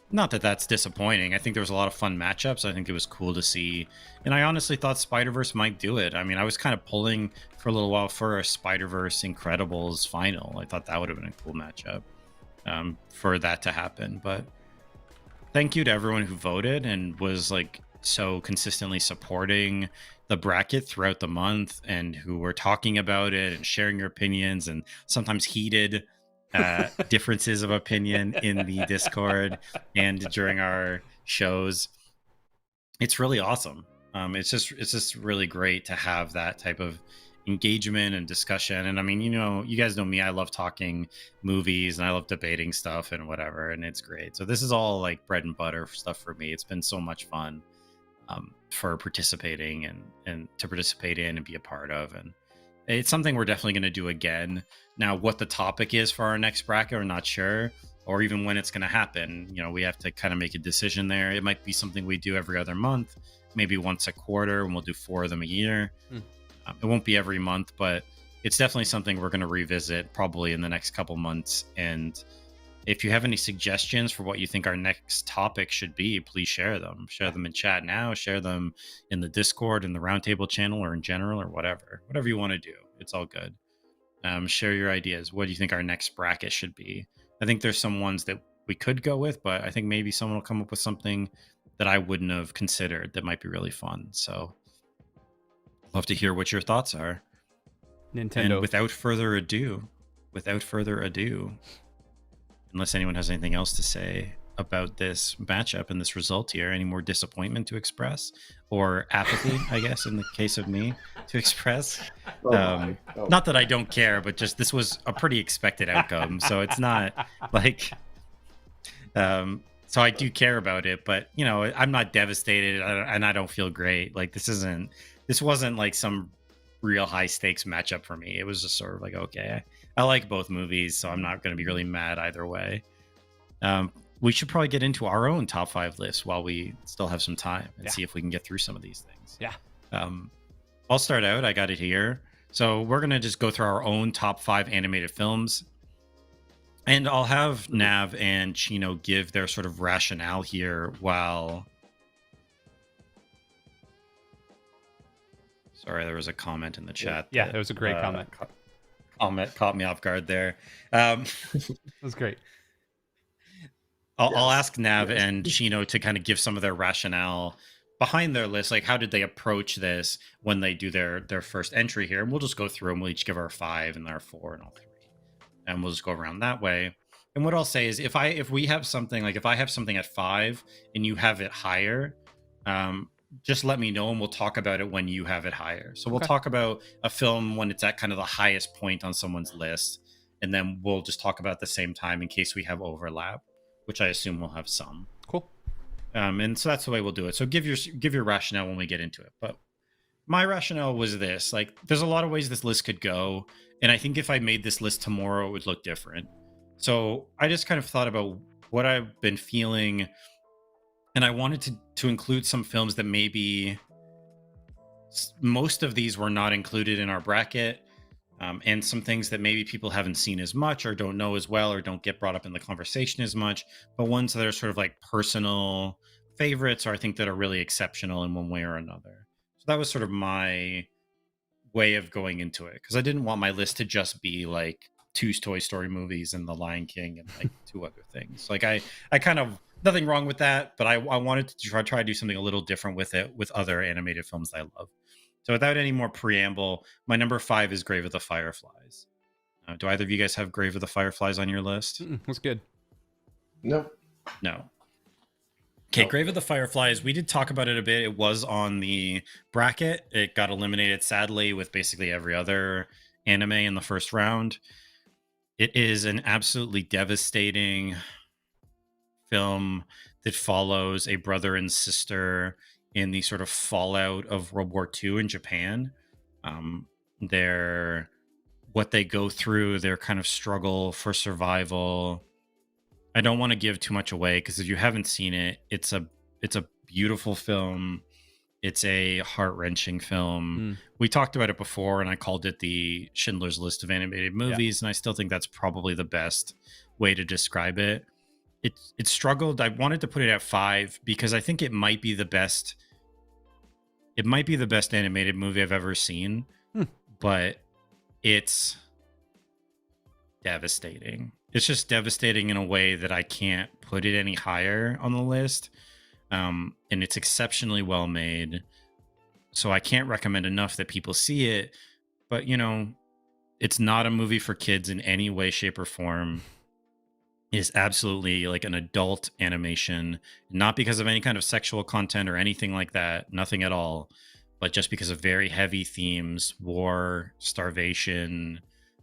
not that that's disappointing. I think there was a lot of fun matchups. I think it was cool to see. And I honestly thought Spider-Verse might do it. I mean, I was kind of pulling for a little while for a Spider-Verse Incredibles final. I thought that would have been a cool matchup for that to happen. But thank you to everyone who voted and was like so consistently supporting the bracket throughout the month, and who were talking about it and sharing your opinions, and sometimes heated differences of opinion in the Discord and during our shows. It's really awesome. It's just really great to have that type of engagement and discussion. And I mean, you know, you guys know me, I love talking movies and I love debating stuff and whatever, and it's great. So this is all like bread and butter stuff for me. It's been so much fun for participating and to participate in and be a part of, and it's something we're definitely going to do again. Now, what the topic is for our next bracket, we're not sure, or even when it's going to happen. You know, we have to kind of make a decision there. It might be something we do every other month, maybe once a quarter, and we'll do 4 of them a year. It won't be every month, but it's definitely something we're going to revisit probably in the next couple months. And if you have any suggestions for what you think our next topic should be, please share them. Share them in chat now, share them in the Discord, in the Roundtable channel, or in general, or whatever you want to do. It's all good. Share your ideas. What do you think our next bracket should be? I think there's some ones that we could go with, but I think maybe someone will come up with something that I wouldn't have considered that might be really fun. So love to hear what your thoughts are. Nintendo. And without further ado, unless anyone has anything else to say, about this matchup and this result here. Any more disappointment to express, or apathy, I guess, in the case of me, to express? Not that I don't care, but just this was a pretty expected outcome, so it's not like. So I do care about it, but you know, I'm not devastated, and I don't feel great. Like this wasn't like some real high stakes matchup for me. It was just sort of like, okay, I like both movies, so I'm not going to be really mad either way. We should probably get into our own top 5 lists while we still have some time and see if we can get through some of these things. Yeah. I'll start out. I got it here. So we're going to just go through our own top 5 animated films. And I'll have Nav and Chino give their sort of rationale here while... Sorry, there was a comment in the chat. Yeah, there was a great comment. Comment caught me off guard there. That was great. I'll ask Nav and Chino to kind of give some of their rationale behind their list. Like, how did they approach this when they do their first entry here? And we'll just go through and we'll each give our 5 and our 4 and all 3. And we'll just go around that way. And what I'll say is if I have something at 5 and you have it higher, just let me know and we'll talk about it when you have it higher. So we'll talk about a film when it's at kind of the highest point on someone's list. And then we'll just talk about it at the same time in case we have overlap, which I assume we'll have some. Cool. And so that's the way we'll do it. So give your rationale when we get into it. But my rationale was this: like, there's a lot of ways this list could go, and I think if I made this list tomorrow, it would look different. So I just kind of thought about what I've been feeling, and I wanted to include some films that maybe most of these were not included in our bracket, and some things that maybe people haven't seen as much or don't know as well or don't get brought up in the conversation as much, but ones that are sort of like personal favorites, or I think that are really exceptional in one way or another. So that was sort of my way of going into it, because I didn't want my list to just be like 2 Toy Story movies and The Lion King and like 2 other things. Like I kind of, nothing wrong with that, but I wanted to try to do something a little different with it, with other animated films that I love. So without any more preamble, my number 5 is Grave of the Fireflies. Do either of you guys have Grave of the Fireflies on your list? That's good. No. Okay, Grave of the Fireflies, we did talk about it a bit. It was on the bracket. It got eliminated, sadly, with basically every other anime in the first round. It is an absolutely devastating film that follows a brother and sister in the sort of fallout of World War II in Japan. What they go through, their kind of struggle for survival. I don't want to give too much away, because if you haven't seen it, it's a beautiful film. It's a heart-wrenching film. We talked about it before, and I called it the Schindler's List of animated movies, and I still think that's probably the best way to describe it. It struggled. I wanted to put it at 5 because I think it might be the best. It might be the best animated movie I've ever seen, but it's devastating. It's just devastating in a way that I can't put it any higher on the list. And it's exceptionally well made. So I can't recommend enough that people see it. But, you know, it's not a movie for kids in any way, shape, or form. It is absolutely like an adult animation, not because of any kind of sexual content or anything like that. Nothing at all. But just because of very heavy themes, war, starvation,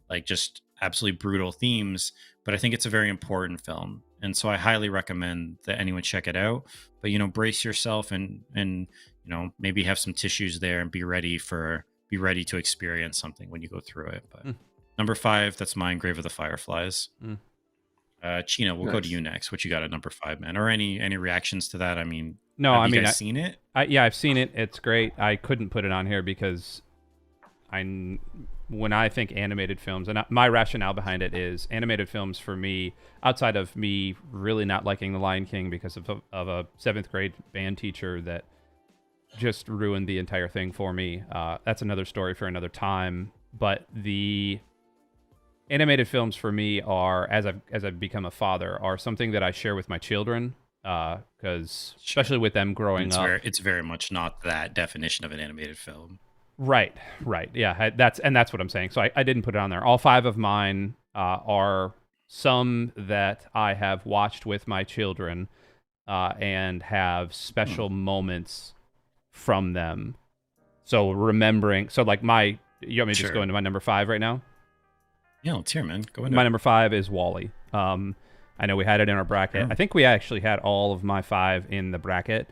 like just absolutely brutal themes. But I think it's a very important film, and so I highly recommend that anyone check it out. But, you know, brace yourself and you know, maybe have some tissues there and be ready to experience something when you go through it. But number 5, that's mine, Grave of the Fireflies. Chino, we'll go to you next. What you got at number 5, man? Or any reactions to that? I mean, have you guys seen it? Yeah, I've seen it. It's great. I couldn't put it on here because when I think animated films, and my rationale behind it is animated films for me, outside of me really not liking The Lion King because of a 7th grade band teacher that just ruined the entire thing for me. That's another story for another time. But the animated films for me are, as I've become a father, are something that I share with my children, because especially with them growing up. It's very much not that definition of an animated film. Right. Yeah, that's what I'm saying. So I didn't put it on there. All 5 of mine are some that I have watched with my children and have special moments from them. So remembering, so like you want me to just go into my number 5 right now? Yeah, let's hear, man. Go into My number 5 is Wall-E. I know we had it in our bracket. I think we actually had all of my 5 in the bracket.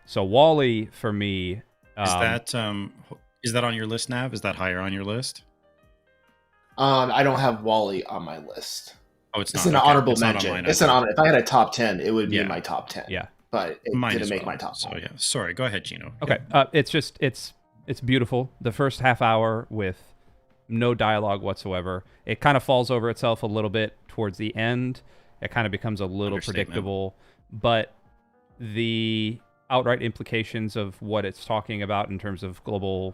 So Wall-E for me. Is that on your list, Nav? Is that higher on your list? I don't have Wall-E on my list. Oh, it's an honorable mention. It's an honor. If I had a top 10, it would be in my top 10. Yeah, but it didn't make my top 10. So yeah, sorry. Go ahead, Gino. Okay, it's beautiful. The first half hour with no dialogue whatsoever. It kind of falls over itself a little bit towards the end. It kind of becomes a little predictable, but the outright implications of what it's talking about in terms of global,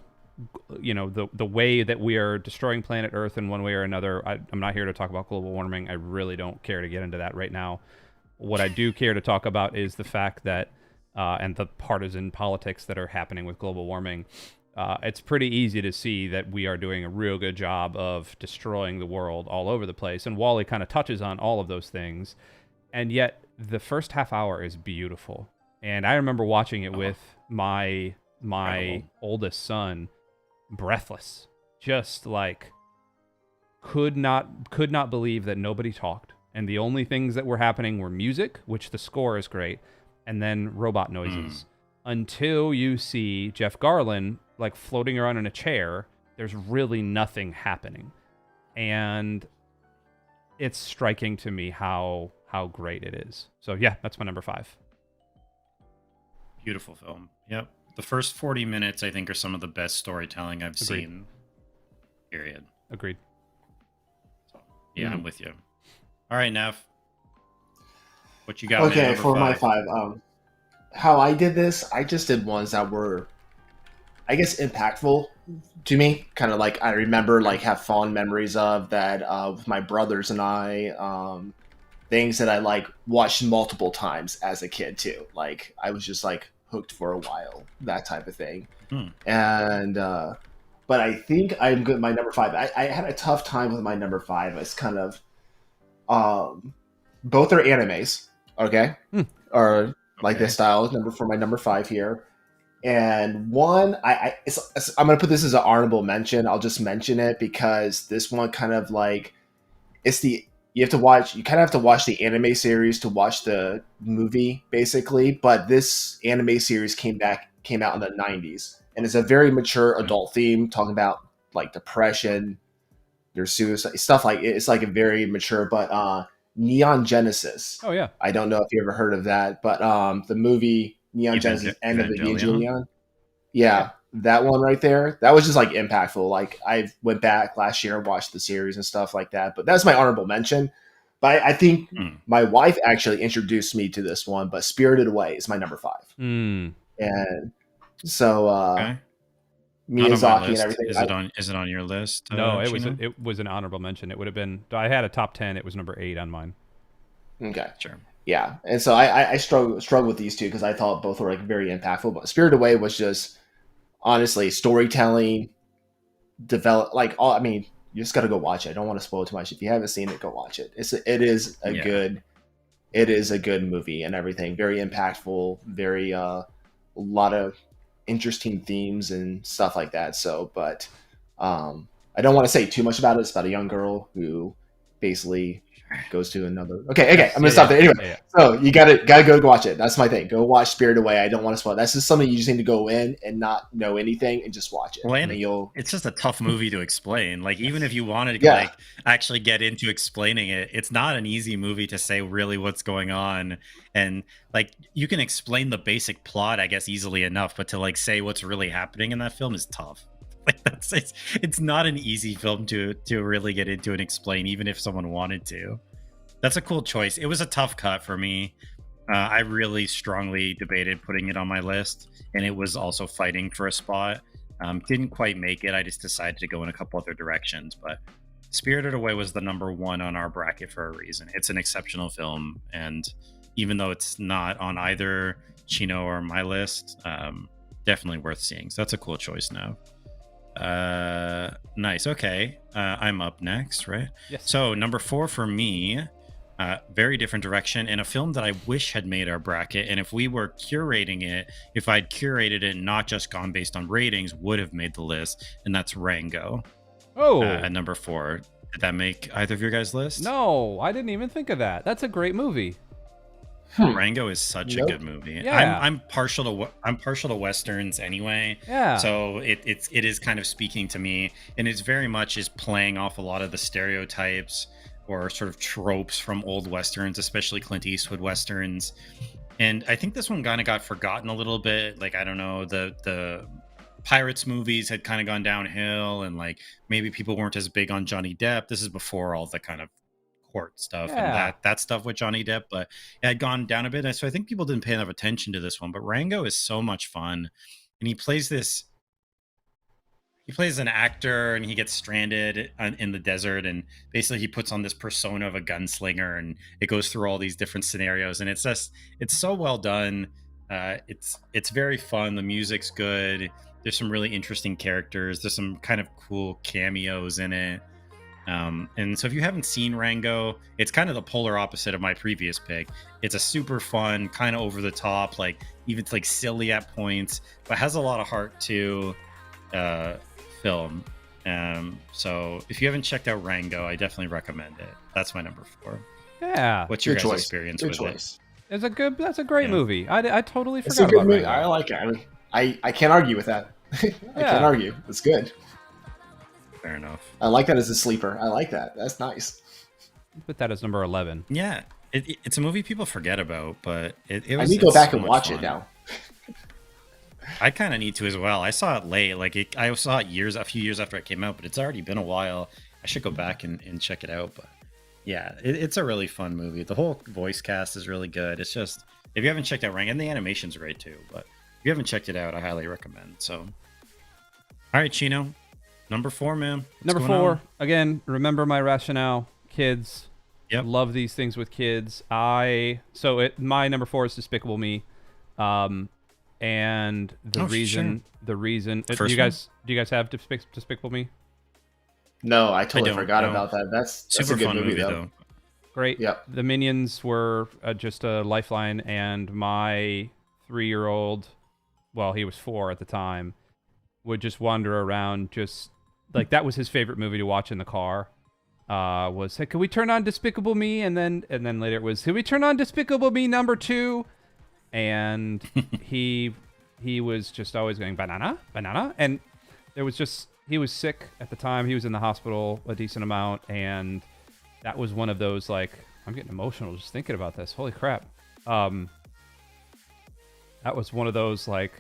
the way that we are destroying planet Earth in one way or another. I'm not here to talk about global warming. I really don't care to get into that right now. What I do care to talk about is the fact that, and the partisan politics that are happening with global warming. It's pretty easy to see that we are doing a real good job of destroying the world all over the place. And Wall-E kind of touches on all of those things. And yet the first half hour is beautiful. And I remember watching it with my oldest son, breathless, just like could not believe that nobody talked. And the only things that were happening were music, which the score is great, and then robot noises. Until you see Jeff Garlin like floating around in a chair, there's really nothing happening. And it's striking to me how great it is. So yeah, that's my number 5. Beautiful film. Yep. The first 40 minutes, I think, are some of the best storytelling I've seen. Period. Agreed. So, yeah, I'm with you. All right, Nav. What you got? Okay, for my 5. How I did this, I just did ones that were, I guess, impactful to me. Kind of like I remember, like, have fond memories of that with my brothers and I. Things that I like watched multiple times as a kid too. Like I was just like hooked for a while, that type of thing. And but I think I'm good. My number 5. I had a tough time with my number 5. It's kind of both are animes, okay, or like this style number for my number 5 here. And one, I'm gonna put this as an honorable mention. I'll just mention it because this one kind of like you kind of have to watch the anime series to watch the movie, basically. But this anime series came out in the 90s, and it's a very mature adult theme, talking about like depression, your suicide, stuff like it's like a very mature. But Neon Genesis. Oh yeah, I don't know if you ever heard of that, but the movie Neon Genesis, End of Evangelion. Yeah. That one right there, that was just like impactful. Like I went back last year and watched the series and stuff like that. But that's my honorable mention. But I think my wife actually introduced me to this one. But Spirited Away is my number 5. And so Miyazaki and everything. Is it on your list? No, it was an honorable mention. It would have been. I had a top 10. It was number 8 on mine. Okay, sure. Yeah, and so I struggled with these two because I thought both were like very impactful. But Spirited Away was just, honestly, storytelling, I mean, you just got to go watch it. I don't want to spoil too much. If you haven't seen it, go watch it. It is a good movie and everything. Very impactful. Very a lot of interesting themes and stuff like that. So, but I don't want to say too much about it. It's about a young girl who basically goes to another. Okay. I'm gonna stop there anyway. Yeah. So you gotta go watch it. That's my thing. Go watch Spirited Away. I don't want to spoil. That's just something you just need to go in and not know anything and just watch it. Well, and it's just a tough movie to explain. Like even if you wanted to like actually get into explaining it, it's not an easy movie to say really what's going on. And like you can explain the basic plot, I guess, easily enough, but to like say what's really happening in that film is tough. Like it's not an easy film to really get into and explain, even if someone wanted to. That's a cool choice. It was a tough cut for me. I really strongly debated putting it on my list, and it was also fighting for a spot. Didn't quite make it. I just decided to go in a couple other directions, but Spirited Away was the number 1 on our bracket for a reason. It's an exceptional film, and even though it's not on either Chino or my list, definitely worth seeing. So that's a cool choice now. Nice. Okay. I'm up next, right? Yes. So number 4 for me, very different direction, and a film that I wish had made our bracket. And if we were curating it, if I'd curated it, not just gone based on ratings, would have made the list. And that's Rango Oh. at number 4. Did that make either of your guys' list? No, I didn't even think of that. That's a great movie. Rango is such a good movie. Yeah. I'm partial to westerns anyway. Yeah. So it is kind of speaking to me, and it's very much is playing off a lot of the stereotypes or sort of tropes from old westerns, especially Clint Eastwood westerns. And I think this one kind of got forgotten a little bit. Like, I don't know, the Pirates movies had kind of gone downhill, and like maybe people weren't as big on Johnny Depp. This is before all the kind of court stuff and that stuff with Johnny Depp, but it had gone down a bit. And so I think people didn't pay enough attention to this one. But Rango is so much fun, and he plays an actor, and he gets stranded in the desert, and basically he puts on this persona of a gunslinger, and it goes through all these different scenarios, and it's so well done. It's very fun. The music's good. There's some really interesting characters. There's some kind of cool cameos in it. And so if you haven't seen Rango, it's kind of the polar opposite of my previous pick. It's a super fun, kind of over the top, like even like silly at points, but has a lot of heart to film. So if you haven't checked out Rango, I definitely recommend it. That's my number 4. Yeah. What's your guys' experience with it? That's a great movie. I totally It's a forgot good about movie. Rango. I like it. I mean, I can't argue with that. I can't argue. It's good. Fair enough. I like that as a sleeper. I like that. That's nice. Put that as number 11. Yeah, it's a movie people forget about, but it was. I need to go back and watch it now. I kind of need to as well. I saw it late. Like I saw it a few years after it came out, but it's already been a while. I should go back and check it out. But yeah, it's a really fun movie. The whole voice cast is really good. It's just, if you haven't checked out Rango, and the animation's great too, but if you haven't checked it out, I highly recommend. So, all right, Chino. Number 4, man. Number 4, again, remember my rationale. Kids. Yep. Love these things with kids. My number 4 is Despicable Me. And the reason do you guys have Despicable Me? No, I totally forgot about that. That's super a good fun movie though. Great. Yep. The Minions were just a lifeline, and my 3-year-old, well, he was 4 at the time, would just wander around just like that was his favorite movie to watch in the car. Was, hey, can we turn on Despicable Me? And then later it was, can we turn on Despicable Me number 2? And he was just always going banana, and there was just, he was sick at the time. He was in the hospital a decent amount, and that was one of those, like, I'm getting emotional just thinking about this. Holy crap. That was one of those, like,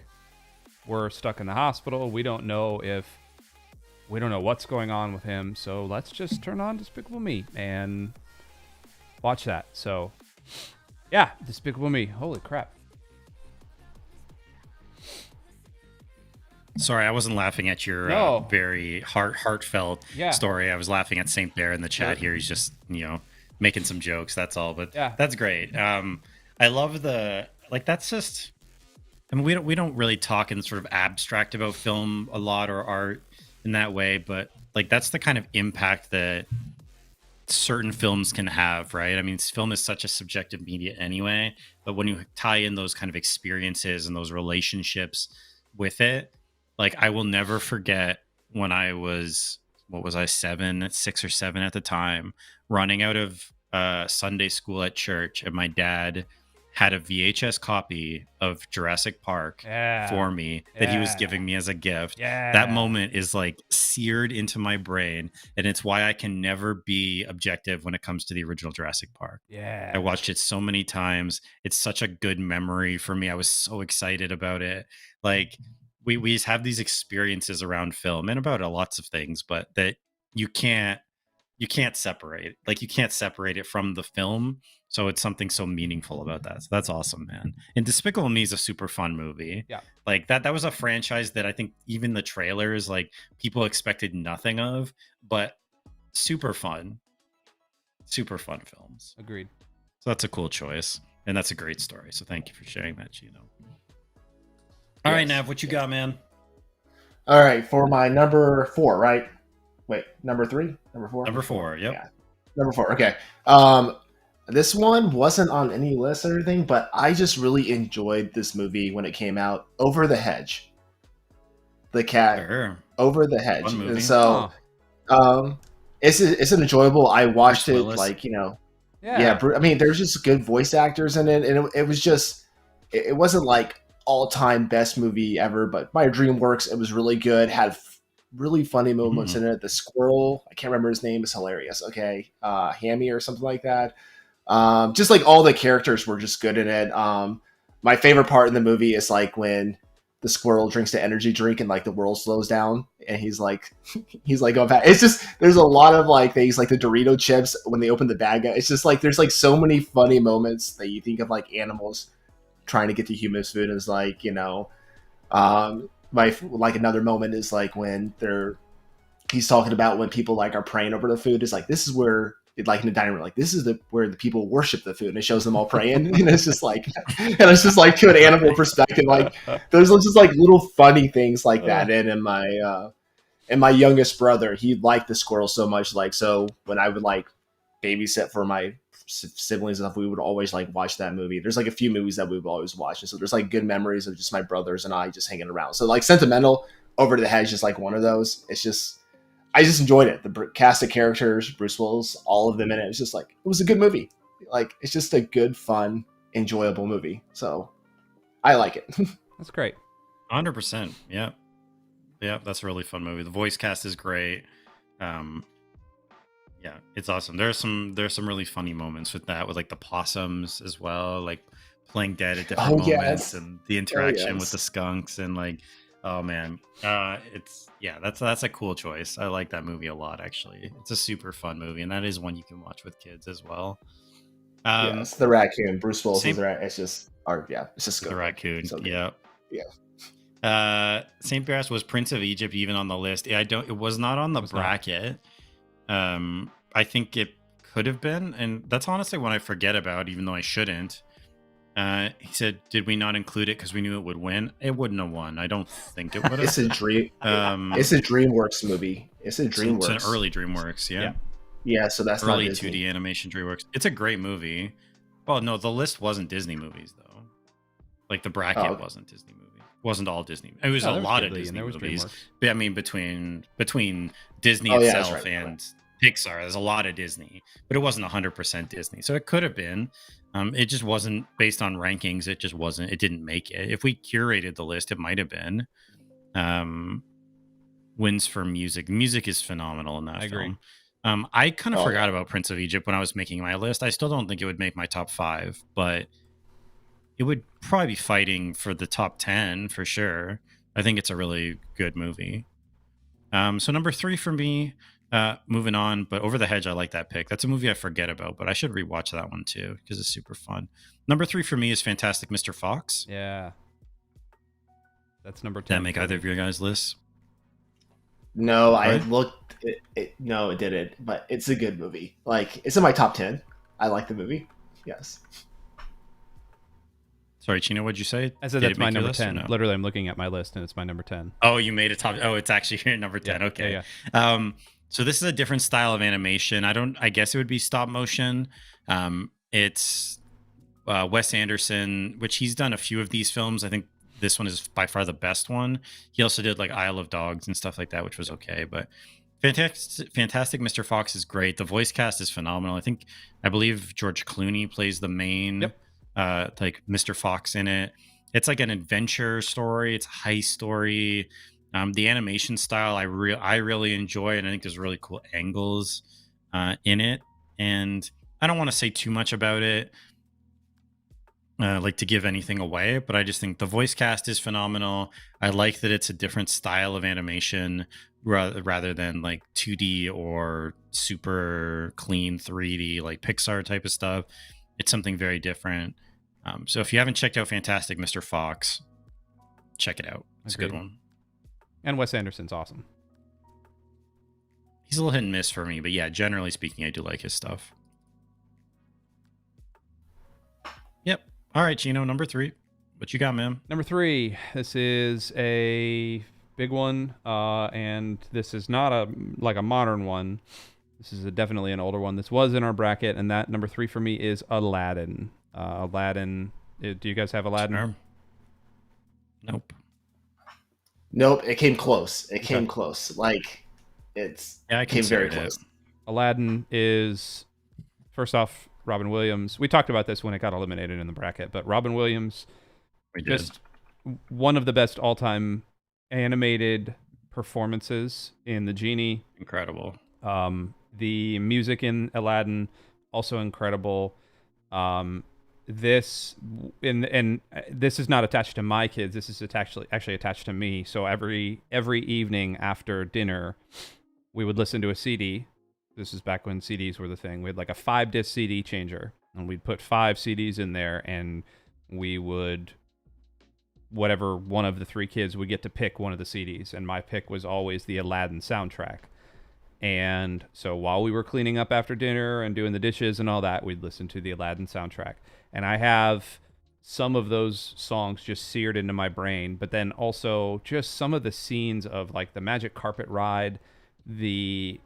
we're stuck in the hospital. We don't know what's going on with him, so let's just turn on Despicable Me and watch that. So, yeah, Despicable Me. Holy crap. Sorry, I wasn't laughing at your very heartfelt story. I was laughing at Saint Bear in the chat here. He's just, making some jokes. That's all. But that's great. I love that's just, I mean, we don't really talk in sort of abstract about film a lot or art in that way, but like that's the kind of impact that certain films can have, right? I mean, film is such a subjective media anyway, but when you tie in those kind of experiences and those relationships with it, like I will never forget when I was, 6 or 7 at the time, running out of Sunday school at church, and my dad had a VHS copy of Jurassic Park for me that he was giving me as a gift. That moment is like seared into my brain, and it's why I can never be objective when it comes to the original Jurassic Park. I watched it so many times. It's such a good memory for me. I was so excited about it. Like we just have these experiences around film and about lots of things, but that you can't separate. Like you can't separate it from the film. So it's something so meaningful about that. So that's awesome, man. And Despicable Me is a super fun movie. Yeah. Like that was a franchise that I think even the trailers, like people expected nothing of, but super fun films. Agreed. So that's a cool choice. And that's a great story. So thank you for sharing that, Chino. All right, Nav, what you got, man? All right, for my number 4, right? Wait, number 3, number 4, Number 4. Yep. yeah, number 4. Okay. Um, this one wasn't on any list or anything, but I just really enjoyed this movie when it came out. Over the Hedge, the cat, Sure. Over the Hedge, Fun movie. and so it's an enjoyable. I watched Bruce it Willis. like Yeah. I mean, there's just good voice actors in it, and it was just it wasn't like all-time best movie ever, but by DreamWorks, it was really good. Had really funny moments in it. The squirrel, I can't remember his name, is hilarious. Okay, Hammy or something like that. Just like all the characters were just good in it. My favorite part in the movie is like when the squirrel drinks the energy drink and like the world slows down and he's like going back. It's just there's a lot of like things like the Dorito chips when they open the bag. It's just like there's like so many funny moments that you think of like animals trying to get to human food. Is like my like another moment is like when he's talking about when people like are praying over the food. Is like this is where like in the dining room, like this is where the people worship the food, and it shows them all praying, and it's just like to an animal perspective, like there's just like little funny things like that. And my youngest brother, he liked the squirrel so much, like so when I would like babysit for my siblings and stuff, we would always like watch that movie. There's like a few movies that we would always watch, and so there's like good memories of just my brothers and I just hanging around. So like Sentimental, Over the Hedge, just like one of those. I just enjoyed it. The cast of characters, Bruce Willis, all of them in it. It was just like, it was a good movie. Like, it's just a good, fun, enjoyable movie. So I like it. That's great. 100%. Yeah. Yeah, that's a really fun movie. The voice cast is great. Yeah, it's awesome. There's some really funny moments with that, with like the possums as well, like playing dead at different moments, and the interaction with the skunks, and like, oh man, that's a cool choice. I like that movie a lot, actually. It's a super fun movie, and that is one you can watch with kids as well. It's the raccoon. Bruce Willis is right. It's just good. The raccoon. So yeah. St. Barras was Prince of Egypt even on the list. It was not on the bracket. I think it could have been, and that's honestly what I forget about, even though I shouldn't. He said, "Did we not include it because we knew it would win? It wouldn't have won. I don't think it would have." It's a dream. It's a DreamWorks movie. It's a DreamWorks. It's an early DreamWorks. Yeah. So that's early not 2D animation DreamWorks. It's a great movie. Well, no, the list wasn't Disney movies though. Like the bracket wasn't Disney movies. Wasn't all Disney. It was a lot of Disney movies. But I mean, between Disney itself and Pixar, there's a lot of Disney, but it wasn't 100% Disney. So it could have been. It just wasn't based on rankings. It just wasn't. It didn't make it. If we curated the list, it might have been. Wins for music. Music is phenomenal in that film. I kind of forgot about Prince of Egypt when I was making my list. I still don't think it would make my top 5, but it would probably be fighting for the top 10 for sure. I think it's a really good movie. So number 3 for me. Moving on, but Over the Hedge, I like that pick. That's a movie I forget about, but I should rewatch that one too because it's super fun. Number 3 for me is Fantastic Mr. Fox. Yeah, that's number 10. Did that make either of your guys' lists? No, I looked. No, it didn't. But it's a good movie. Like, it's in my top 10. I like the movie. Yes. Sorry, Chino, what'd you say? I said that's my number 10. No? Literally, I'm looking at my list, and it's my number 10. Oh, you made a top. Oh, it's actually your number 10. Yeah, okay. Yeah. So this is a different style of animation. I guess it would be stop motion. It's Wes Anderson, which he's done a few of these films. I think this one is by far the best one. He also did like Isle of Dogs and stuff like that, which was okay. But Fantastic Mr. Fox is great. The voice cast is phenomenal. I believe George Clooney plays the main like Mr. Fox in it. It's like an adventure story. It's a heist story. The animation style I really enjoy, and I think there's really cool angles in it. And I don't want to say too much about it, like to give anything away, but I just think the voice cast is phenomenal. I like that it's a different style of animation rather than like 2D or super clean 3D like Pixar type of stuff. It's something very different. So if you haven't checked out Fantastic Mr. Fox, check it out. It's a good one. And Wes Anderson's awesome. He's a little hit and miss for me, but yeah, generally speaking, I do like his stuff. Yep. All right, Gino, number 3. What you got, man? Number 3. This is a big one. And this is not a modern one. This is definitely an older one. This was in our bracket, and that number 3 for me is Aladdin. Aladdin. Do you guys have Aladdin? Sure. Nope. Nope. It came close. It came close. Like I came very close. Aladdin is, first off, Robin Williams. We talked about this when it got eliminated in the bracket, but Robin Williams, just one of the best all-time animated performances in The Genie. Incredible. The music in Aladdin, also incredible. This is not attached to my kids. This is actually attached to me. So every evening after dinner, we would listen to a CD. This is back when CDs were the thing. We had like a 5-disc CD changer, and we'd put 5 CDs in there, and we would, whatever one of the 3 kids would get to pick one of the CDs, and my pick was always the Aladdin soundtrack. And so while we were cleaning up after dinner and doing the dishes and all that, we'd listen to the Aladdin soundtrack. And I have some of those songs just seared into my brain, but then also just some of the scenes of like the magic carpet ride, the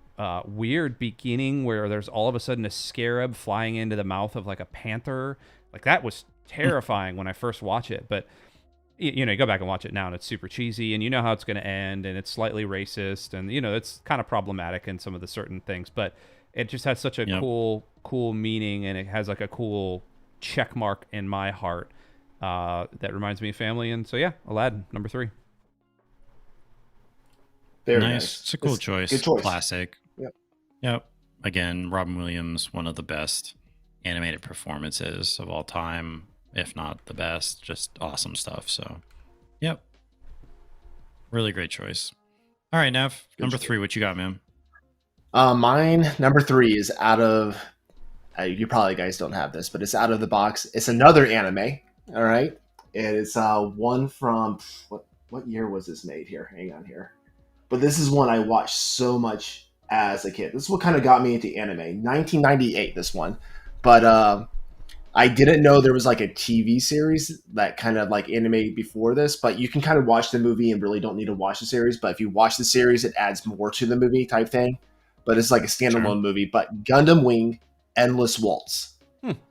weird beginning where there's all of a sudden a scarab flying into the mouth of like a panther. Like that was terrifying when I first watched it, but you go back and watch it now and it's super cheesy and you know how it's going to end and it's slightly racist and it's kind of problematic in some of the certain things, but it just has such a cool meaning, and it has like a cool check mark in my heart that reminds me of family. And so Aladdin, number 3. Very nice. It's a cool choice. Good choice. Classic. Yep. Again, Robin Williams, one of the best animated performances of all time, if not the best. Just awesome stuff. So, yep. Really great choice. All right, Nev, number 3, what you got, man? Mine, number 3, is out of... you probably guys don't have this, but it's out of the box. It's another anime, all right? It's one from... What year was this made here? Hang on here. But this is one I watched so much as a kid. This is what kind of got me into anime. 1998, this one. But I didn't know there was like a TV series that kind of like animated before this, but you can kind of watch the movie and really don't need to watch the series. But if you watch the series, it adds more to the movie type thing. But it's like a standalone movie. But Gundam Wing Endless Waltz.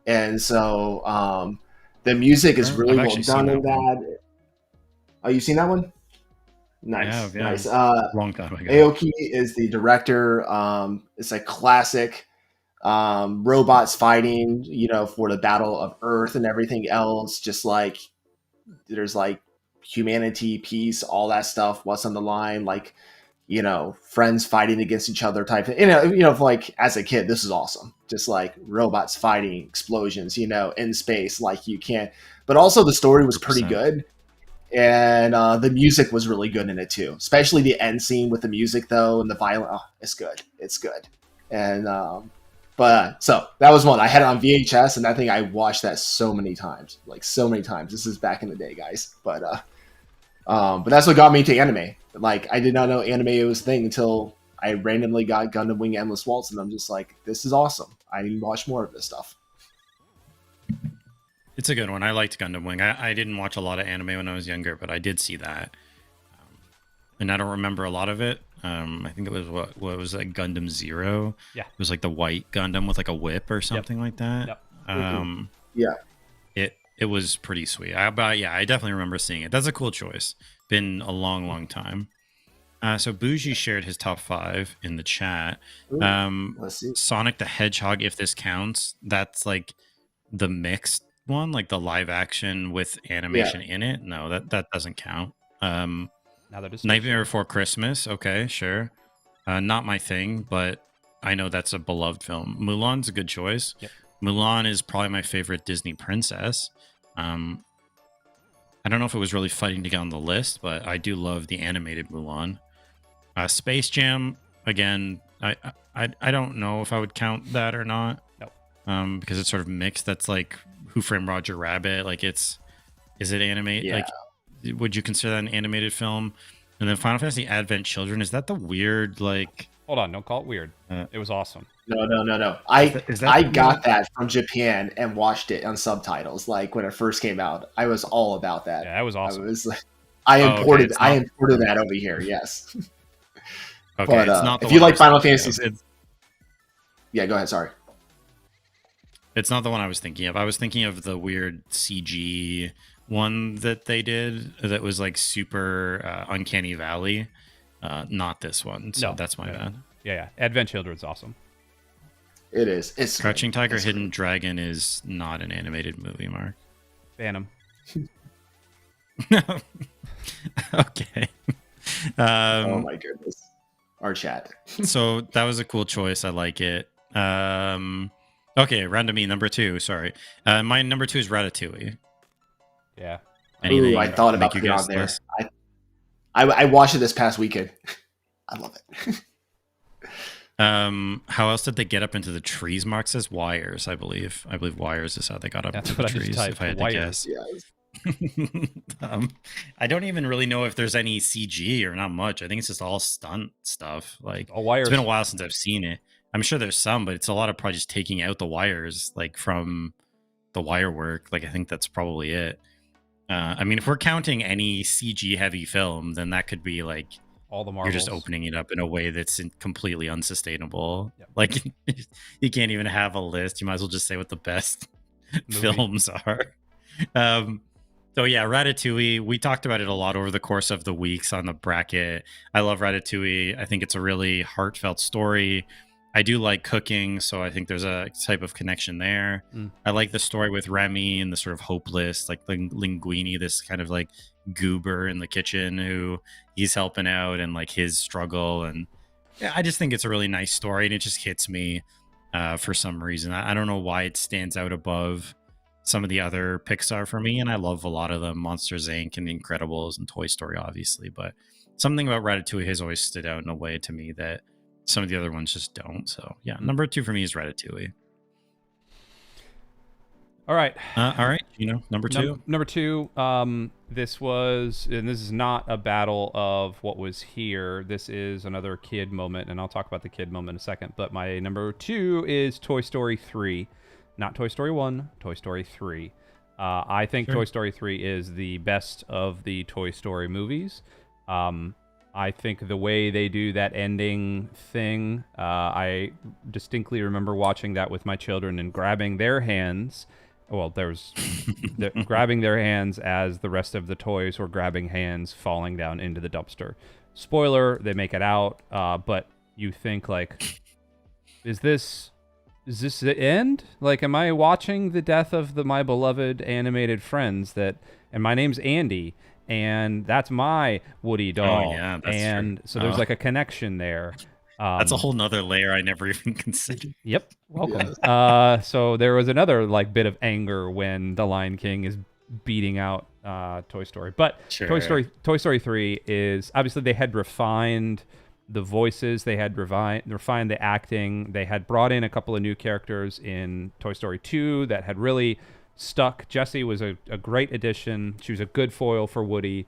And so the music is really well done in that. Oh, you've seen that one? Nice. Yeah. Nice. Long time ago. Aoki is the director. It's a classic. Robots fighting, for the Battle of Earth and everything else. Just like there's like humanity, peace, all that stuff. What's on the line? Like, friends fighting against each other type thing. Like as a kid, this is awesome. Just like robots fighting, explosions, in space, like you can't. But also the story was pretty 100%. good. And the music was really good in it too, especially the end scene with the music though, and the violin. Oh, it's good. It's good. And so that was one I had it on VHS, and I think I watched that so many times. This is back in the day, guys. But that's what got me into anime. Like I did not know anime was a thing until I randomly got Gundam Wing Endless Waltz, and I'm just like, this is awesome. I need to watch more of this stuff. It's a good one. I liked Gundam Wing. I didn't watch a lot of anime when I was younger, but I did see that. And I don't remember a lot of it. I think it was what was that, Gundam Zero? Yeah. It was like the white Gundam with like a whip or something like that. Yep. Yeah. It was pretty sweet. I definitely remember seeing it. That's a cool choice. Been a long time. So Bougie shared his top 5 in the chat. Let's see. Sonic the Hedgehog, if this counts, that's like the mixed one, like the live action with animation in it. No, that doesn't count. Nightmare Before Christmas. Okay, sure. Not my thing, but I know that's a beloved film. Mulan's a good choice. Yep. Mulan is probably my favorite Disney princess. I don't know if it was really fighting to get on the list, but I do love the animated Mulan. Space Jam, again, I don't know if I would count that or not. No. Because it's sort of mixed. That's like Who Framed Roger Rabbit. Like is it animated? Yeah. Like, would you consider that an animated film? And then Final Fantasy Advent Children, is that the weird, like... Hold on, don't call it weird. It was awesome. No. I got that from Japan and watched it on subtitles. Like when it first came out, I was all about that. Yeah, that was awesome. I Oh, okay, imported it's not- that over here. Yes. Okay, But it's not the if you one I like was Final thinking Fantasy, of. yeah, go ahead. Sorry. It's not the one I was thinking of. I was thinking of the weird CG one that they did that was like super Uncanny Valley. Not this one. So No, that's my bad. Yeah. Advent Children's awesome. It is. It's Crouching Tiger, it's Hidden Dragon is not an animated movie, Mark. Phantom. Okay. Oh my goodness. Our chat. So that was a cool choice. I like it. Okay, round to me, number 2. Sorry. My number 2 is Ratatouille. Yeah. Ooh, I thought about putting it on there. I watched it this past weekend. I love it. How else did they get up into the trees? Mark says wires, I believe. I believe wires is how they got up into the trees, if I had to guess. Yes. I don't even really know if there's any CG or not much. I think it's just all stunt stuff. Like, All wires. it's been a while since I've seen it. I'm sure there's some, but it's a lot of probably just taking out the wires, like from the wire work. Like, I think that's probably it. I mean, if we're counting any CG heavy film, then that could be like all the marbles. You're just opening it up in a way that's completely unsustainable. Yep. Like, you can't even have a list. You might as well just say what the best films are. So yeah, Ratatouille. We talked about it a lot over the course of the weeks on the bracket. I love Ratatouille. I think it's a really heartfelt story. I do like cooking, so I think there's a type of connection there. I like the story with Remy and the sort of hopeless, like Linguini, this kind of like goober in the kitchen who he's helping out, and like his struggle. And yeah, I just think it's a really nice story, and it just hits me for some reason. I don't know why it stands out above some of the other Pixar for me, and I love a lot of them, Monsters Inc. and The Incredibles and Toy Story, obviously. But something about Ratatouille has always stood out in a way to me that some of the other ones just don't. So yeah, number 2 for me is Ratatouille. All right. All right. Number 2. Number 2. This is not a battle of what was here. This is another kid moment, and I'll talk about the kid moment in a second. But my number 2 is Toy Story 3. Not Toy Story 1, Toy Story 3. I think Toy Story 3 is the best of the Toy Story movies. I think the way they do that ending thing, I distinctly remember watching that with my children and grabbing their hands. Well, grabbing their hands as the rest of the toys were grabbing hands falling down into the dumpster. Spoiler, they make it out, but you think like, is this the end? Like, am I watching the death of my beloved animated friends and my name's Andy, and that's my Woody doll. Oh, yeah, that's and true. So there's like a connection there. That's a whole nother layer I never even considered. Yep. Welcome. So there was another like bit of anger when The Lion King is beating out Toy Story. But Toy Story 3 is obviously they had refined the voices, they had refined the acting, they had brought in a couple of new characters in Toy Story 2 that had really stuck. Jessie was a great addition. She was a good foil for Woody.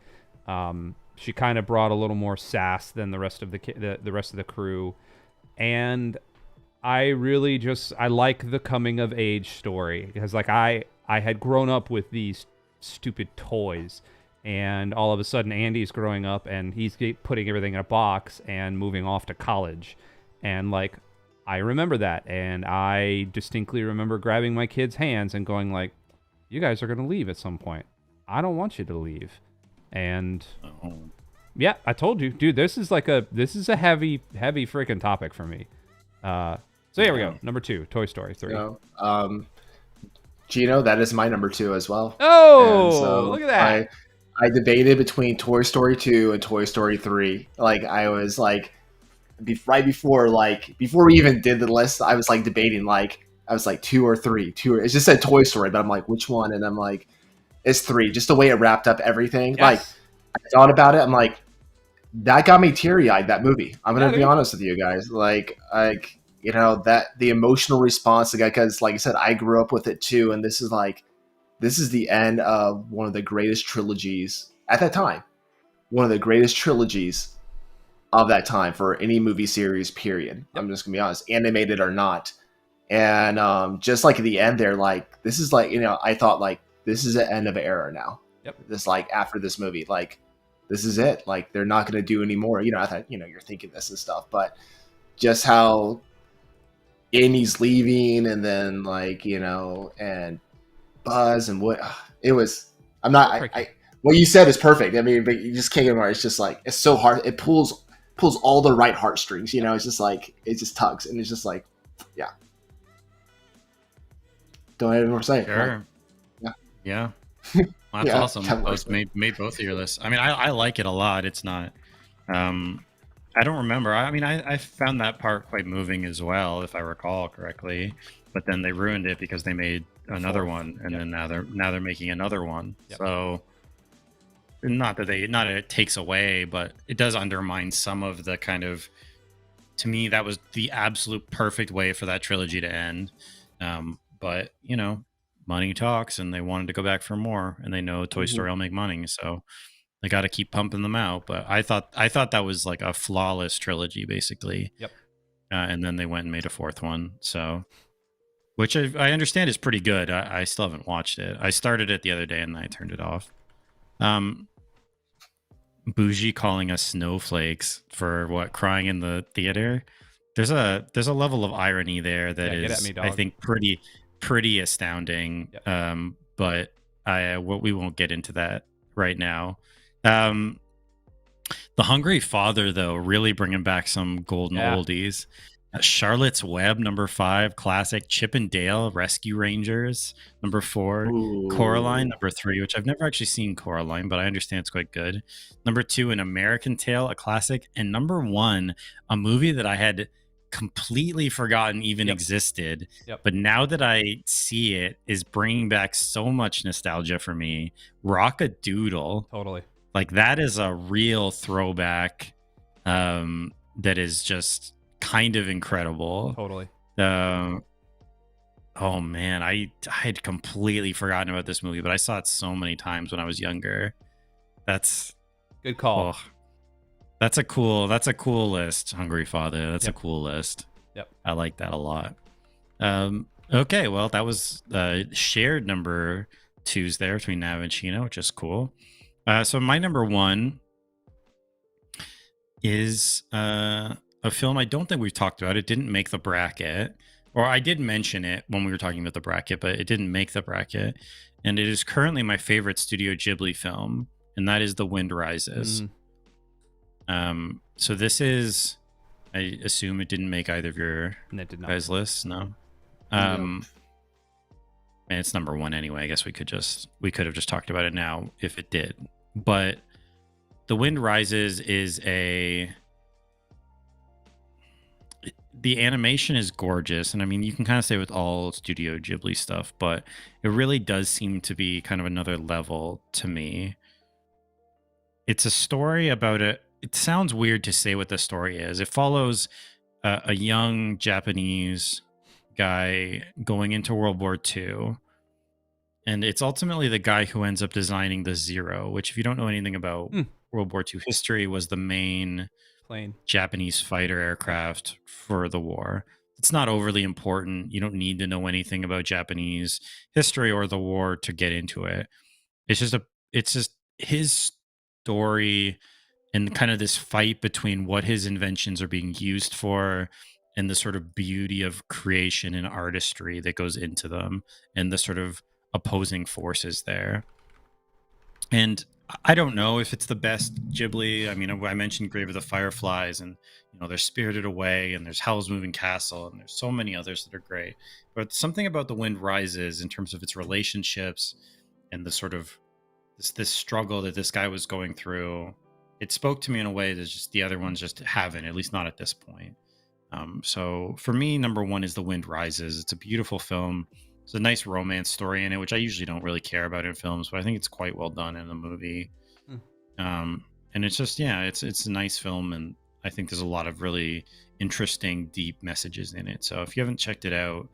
She kind of brought a little more sass than the rest of the rest of the crew, and I really I like the coming of age story because like I had grown up with these stupid toys, and all of a sudden Andy's growing up and he's putting everything in a box and moving off to college, and like I remember that, and I distinctly remember grabbing my kids' hands and going like, "You guys are gonna leave at some point. I don't want you to leave." And yeah, I told you, dude, this is a heavy freaking topic for me. So here we go. Number 2, Toy Story 3. Gino, that is my number 2 as well. Oh, look at that. I debated between Toy Story 2 and Toy Story 3. Like I was like, right before we even did the list, I was like debating like I was like 2 or 3. It just said Toy Story, but I'm like, which one? And I'm like, it's 3. Just the way it wrapped up everything. Yes. Like I thought about it. I'm like, that got me teary-eyed, that movie. I'm gonna be honest with you guys. Like that the emotional response, because like I said, I grew up with it too, and this is the end of one of the greatest trilogies at that time. One of the greatest trilogies of that time for any movie series, period. Yep. I'm just gonna be honest, animated or not. And just like at the end there, like this is like, I thought like this is the end of an era now. Yep. This like after this movie, like this is it. Like, they're not going to do any more. I thought, you're thinking this and stuff, but just how Annie's leaving, and then and Buzz and what it was. I'm not. What you said is perfect. I mean, but you just can't get more. It's just like, it's so hard. It pulls all the right heartstrings. It's just like, it just tugs, and it's just like, yeah. Don't have any more to say. Sure. Yeah. Well, that's awesome. Both made both of your lists. I mean, I like it a lot. It's not. I don't remember. I mean, I found that part quite moving as well, if I recall correctly. But then they ruined it because they made another one, and then now they're making another one. Yep. So not that it takes away, but it does undermine some of the kind of. To me, that was the absolute perfect way for that trilogy to end. But money talks, and they wanted to go back for more, and they know Toy Story will make money, so they got to keep pumping them out. But I thought that was like a flawless trilogy, basically. Yep. And then they went and made a fourth one, so which I understand is pretty good. I still haven't watched it. I started it the other day and I turned it off. Bougie calling us snowflakes for what, crying in the theater. There's a level of irony there that is, I think, pretty astounding. Yep. But we won't get into that right now. The Hungry Father, though, really bringing back some golden oldies. Charlotte's Web, number 5, classic. Chip and Dale, Rescue Rangers, number 4. Ooh. Coraline, number 3, which I've never actually seen Coraline, but I understand it's quite good. Number 2, An American Tail, a classic. And number 1, a movie that I had completely forgotten even existed. Yep. But now that I see it, is bringing back so much nostalgia for me. Rock-a-Doodle. Totally. Like, that is a real throwback that is just kind of incredible. Totally. Oh man, I had completely forgotten about this movie, but I saw it so many times when I was younger. That's good call. Oh, that's a cool list. Hungry Father. That's a cool list. Yep. I like that a lot. Okay, well, that was shared number 2s there between Nav and Chino, which is cool. So my number 1 is a film I don't think we've talked about. It didn't make the bracket, or I did mention it when we were talking about the bracket, but it didn't make the bracket. And it is currently my favorite Studio Ghibli film, and that is The Wind Rises. So this is, I assume it didn't make either of your guys' lists, no? And it's number 1 anyway. I guess we could have just talked about it now if it did. But The Wind Rises is the animation is gorgeous, and I mean, you can kind of say with all Studio Ghibli stuff, but it really does seem to be kind of another level to me. It's a story about it sounds weird to say what the story is. It follows a young Japanese guy going into World War II, and it's ultimately the guy who ends up designing the Zero, which, if you don't know anything about World War II history, was the main Japanese fighter aircraft for the war. It's not overly important. You don't need to know anything about Japanese history or the war to get into it. It's just his story and kind of this fight between what his inventions are being used for and the sort of beauty of creation and artistry that goes into them and the sort of opposing forces there. And I don't know if it's the best Ghibli. I mean, I mentioned Grave of the Fireflies, and there's Spirited Away, and there's Howl's Moving Castle, and there's so many others that are great. But something about The Wind Rises in terms of its relationships and the sort of this struggle that this guy was going through, it spoke to me in a way that just the other ones just haven't, at least not at this point. So for me, number 1 is The Wind Rises. It's a beautiful film. There's a nice romance story in it, which I usually don't really care about in films, but I think it's quite well done in the movie. And it's just, it's a nice film, and I think there's a lot of really interesting, deep messages in it. So if you haven't checked it out,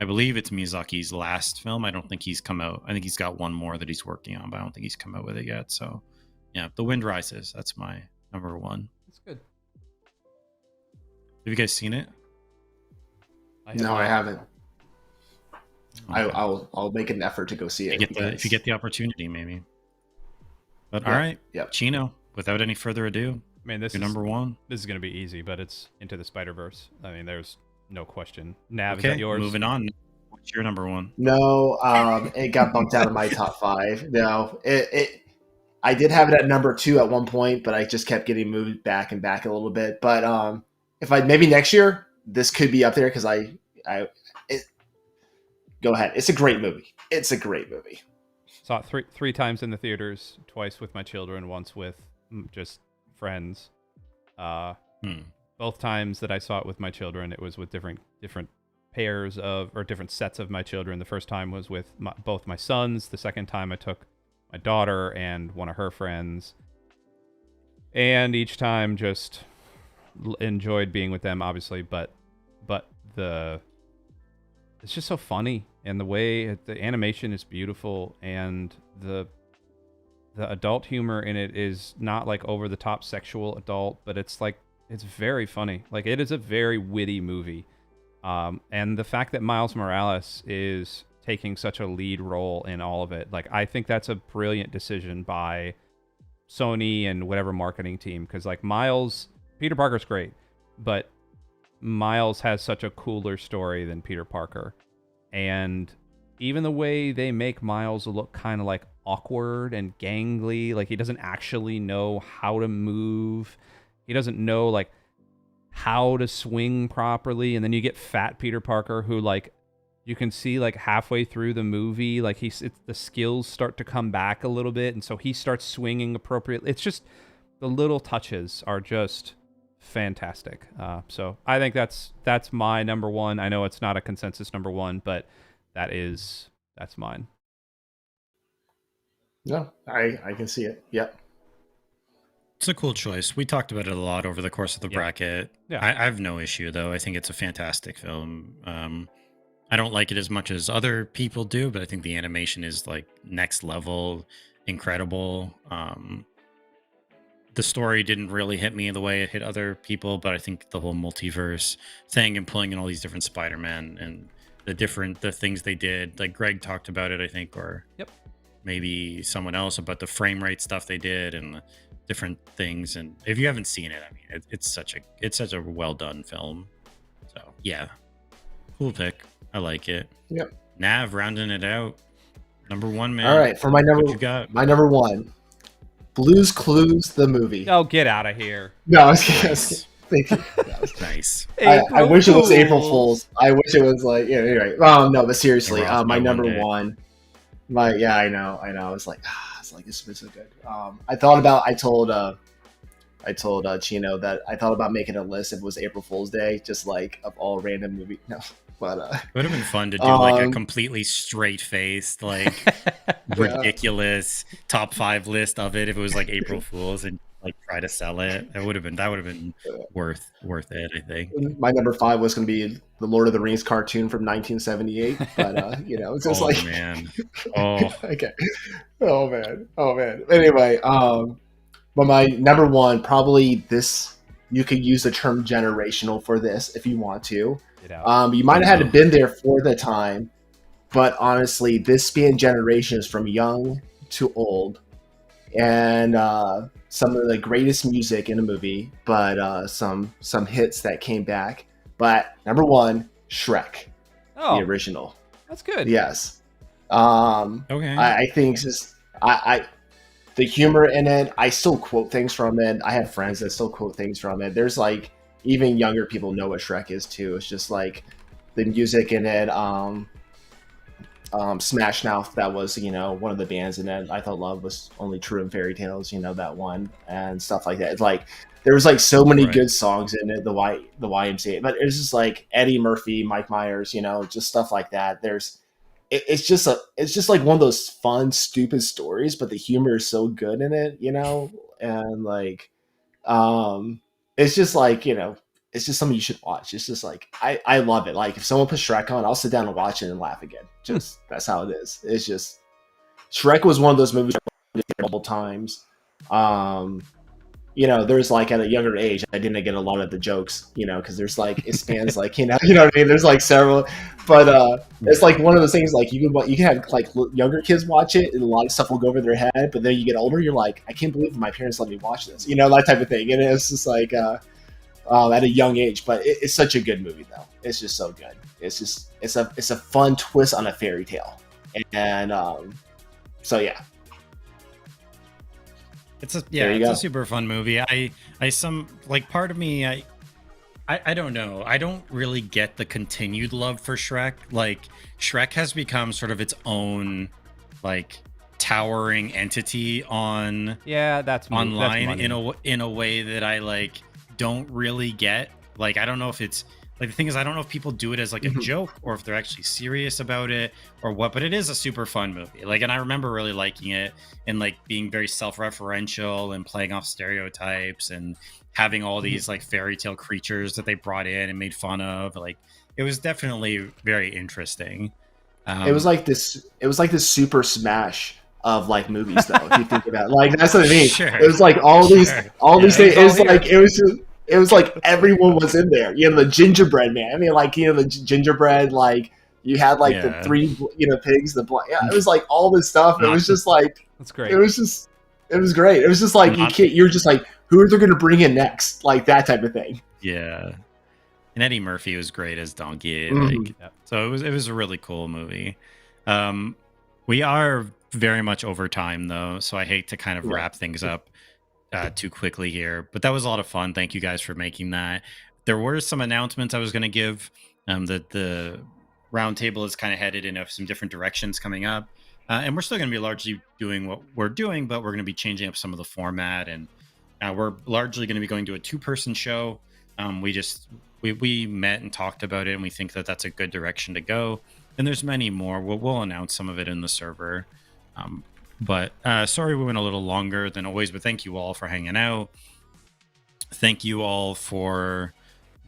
I believe it's Miyazaki's last film. I don't think he's come out. I think he's got one more that he's working on, but I don't think he's come out with it yet. So yeah, The Wind Rises. That's my number 1. That's good. Have you guys seen it? No, I haven't. Okay. I'll make an effort to go see it. If you get the opportunity, maybe. But all right, Yep. Chino, without any further ado, I mean, this your is number one. This is going to be easy, but it's Into the Spider-Verse. I mean, there's no question. Nav, is Okay, that yours? moving on. What's your number one? No, it got bumped out of my top 5. No, I did have it at number 2 at one point, but I just kept getting moved back and back a little bit. But if I maybe next year, this could be up there because go ahead. It's a great movie. It's a great movie. Saw it three times in the theaters, twice with my children, once with just friends. Both times that I saw it with my children, it was with different pairs of, or different sets of my children. The first time was with both my sons. The second time I took my daughter and one of her friends. And each time just enjoyed being with them, obviously, but it's just so funny, and the way the animation is beautiful, and the adult humor in it is not like over the top sexual adult, but it's very funny. Like, it is a very witty movie. And the fact that Miles Morales is taking such a lead role in all of it, like, I think that's a brilliant decision by Sony and whatever marketing team, because like Peter Parker's great, but Miles has such a cooler story than Peter Parker. And even the way they make Miles look kind of like awkward and gangly, like he doesn't actually know how to move. He doesn't know like how to swing properly. And then you get fat Peter Parker, who like you can see like halfway through the movie, like the skills start to come back a little bit. And so he starts swinging appropriately. It's just the little touches are just fantastic. So I think that's my number one. I know it's not a consensus number one, but that's mine. No, I can see it. Yep. It's a cool choice. We talked about it a lot over the course of the bracket. Yeah. I have no issue, though. I think it's a fantastic film. I don't like it as much as other people do, but I think the animation is like next level, incredible. The story didn't really hit me the way it hit other people, but I think the whole multiverse thing and pulling in all these different Spider-Man and the things they did, like Greg talked about it, I think, or maybe someone else about the frame rate stuff they did and the different things. And if you haven't seen it, I mean, it's such a well done film. So yeah, cool pick. I like it. Yep. Nav, rounding it out. Number one, man. All right, for my number one. Blue's Clues, the movie. Oh, get out of here. No, I was kidding. Thank you. Nice. I wish it was April Fool's. I wish it was like, anyway. No, but seriously, my number one. I know. I was like, this is so good. I told Chino that I thought about making a list if it was April Fool's Day, just like of all random movies. No, but it would have been fun to do like a completely straight-faced, like ridiculous top 5 list of it if it was like April Fool's and like try to sell it. That would have been worth it, I think. My number 5 was going to be the Lord of the Rings cartoon from 1978, but it's just man. Okay. Oh man. Anyway, but my number one, probably this, you could use the term generational for this if you want to. You might have had to been there for the time, but honestly, this spanned generations from young to old, and some of the greatest music in a movie, but some hits that came back. But number one, Shrek, the original. That's good. Yes. Okay. I think just the humor in it. I still quote things from it. I have friends that still quote things from it. There's like even younger people know what Shrek is too. It's just like the music in it. Smash Mouth, that was one of the bands in it. I thought Love Was Only True in Fairy Tales, that one and stuff like that. It's like there was like so many good songs in it. The YMCA, but it's just like Eddie Murphy, Mike Myers, just stuff like that. It's just like one of those fun, stupid stories, but the humor is so good in it, and like, it's just like, it's just something you should watch. It's just like, I love it. Like if someone puts Shrek on, I'll sit down and watch it and laugh again. Just, that's how it is. It's just, Shrek was one of those movies multiple times. there's like at a younger age, I didn't get a lot of the jokes, because there's like it spans like you know what I mean. There's like several, but it's like one of those things like you can have like younger kids watch it, and a lot of stuff will go over their head. But then you get older, you're like, I can't believe my parents let me watch this, that type of thing. And it's just like at a young age, but it's such a good movie though. It's just so good. It's a fun twist on a fairy tale, and so yeah. It's a super fun movie. Some like part of me, I don't know. I don't really get the continued love for Shrek. Like Shrek has become sort of its own like towering entity on online in a way that I like don't really get. Like I don't know if it's like the thing is I don't know if people do it as like a joke or if they're actually serious about it or what, but it is a super fun movie. Like, and I remember really liking it and like being very self-referential and playing off stereotypes and having all these like fairy tale creatures that they brought in and made fun of. Like it was definitely very interesting. It was like this super smash of like movies though, if you think about it. Like that's what I mean. Sure. It was like all these things. It was like everyone was in there. The gingerbread man. I mean, like the gingerbread. Like you had like the three pigs. It was like all this stuff. It was just like that's great. It was great. It was just like you're just like, who are they going to bring in next? Like that type of thing. Yeah. And Eddie Murphy was great as Donkey. Like, so it was a really cool movie. We are very much over time though, so I hate to kind of wrap things up too quickly here, but that was a lot of fun. Thank you guys for making that. There were some announcements I was going to give. That the Roundtable is kind of headed in some different directions coming up, and we're still going to be largely doing what we're doing, but we're going to be changing up some of the format, and we're largely going to be going to a 2-person show. We met and talked about it, and we think that that's a good direction to go. And there's many more. We'll announce some of it in the server. But sorry we went a little longer than always, but thank you all for hanging out. Thank you all for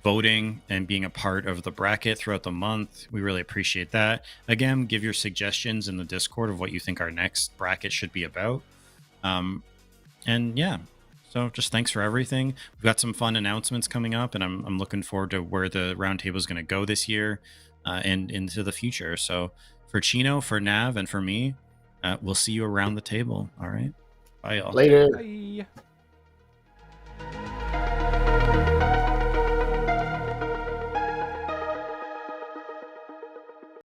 voting and being a part of the bracket throughout the month. We really appreciate that. Again, give your suggestions in the Discord of what you think our next bracket should be about. And yeah, so just thanks for everything. We've got some fun announcements coming up, and I'm looking forward to where the Roundtable is going to go this year and into the future. So for Chino, for Nav, and for me, we'll see you around the table. All right. Bye, y'all. Later. Bye.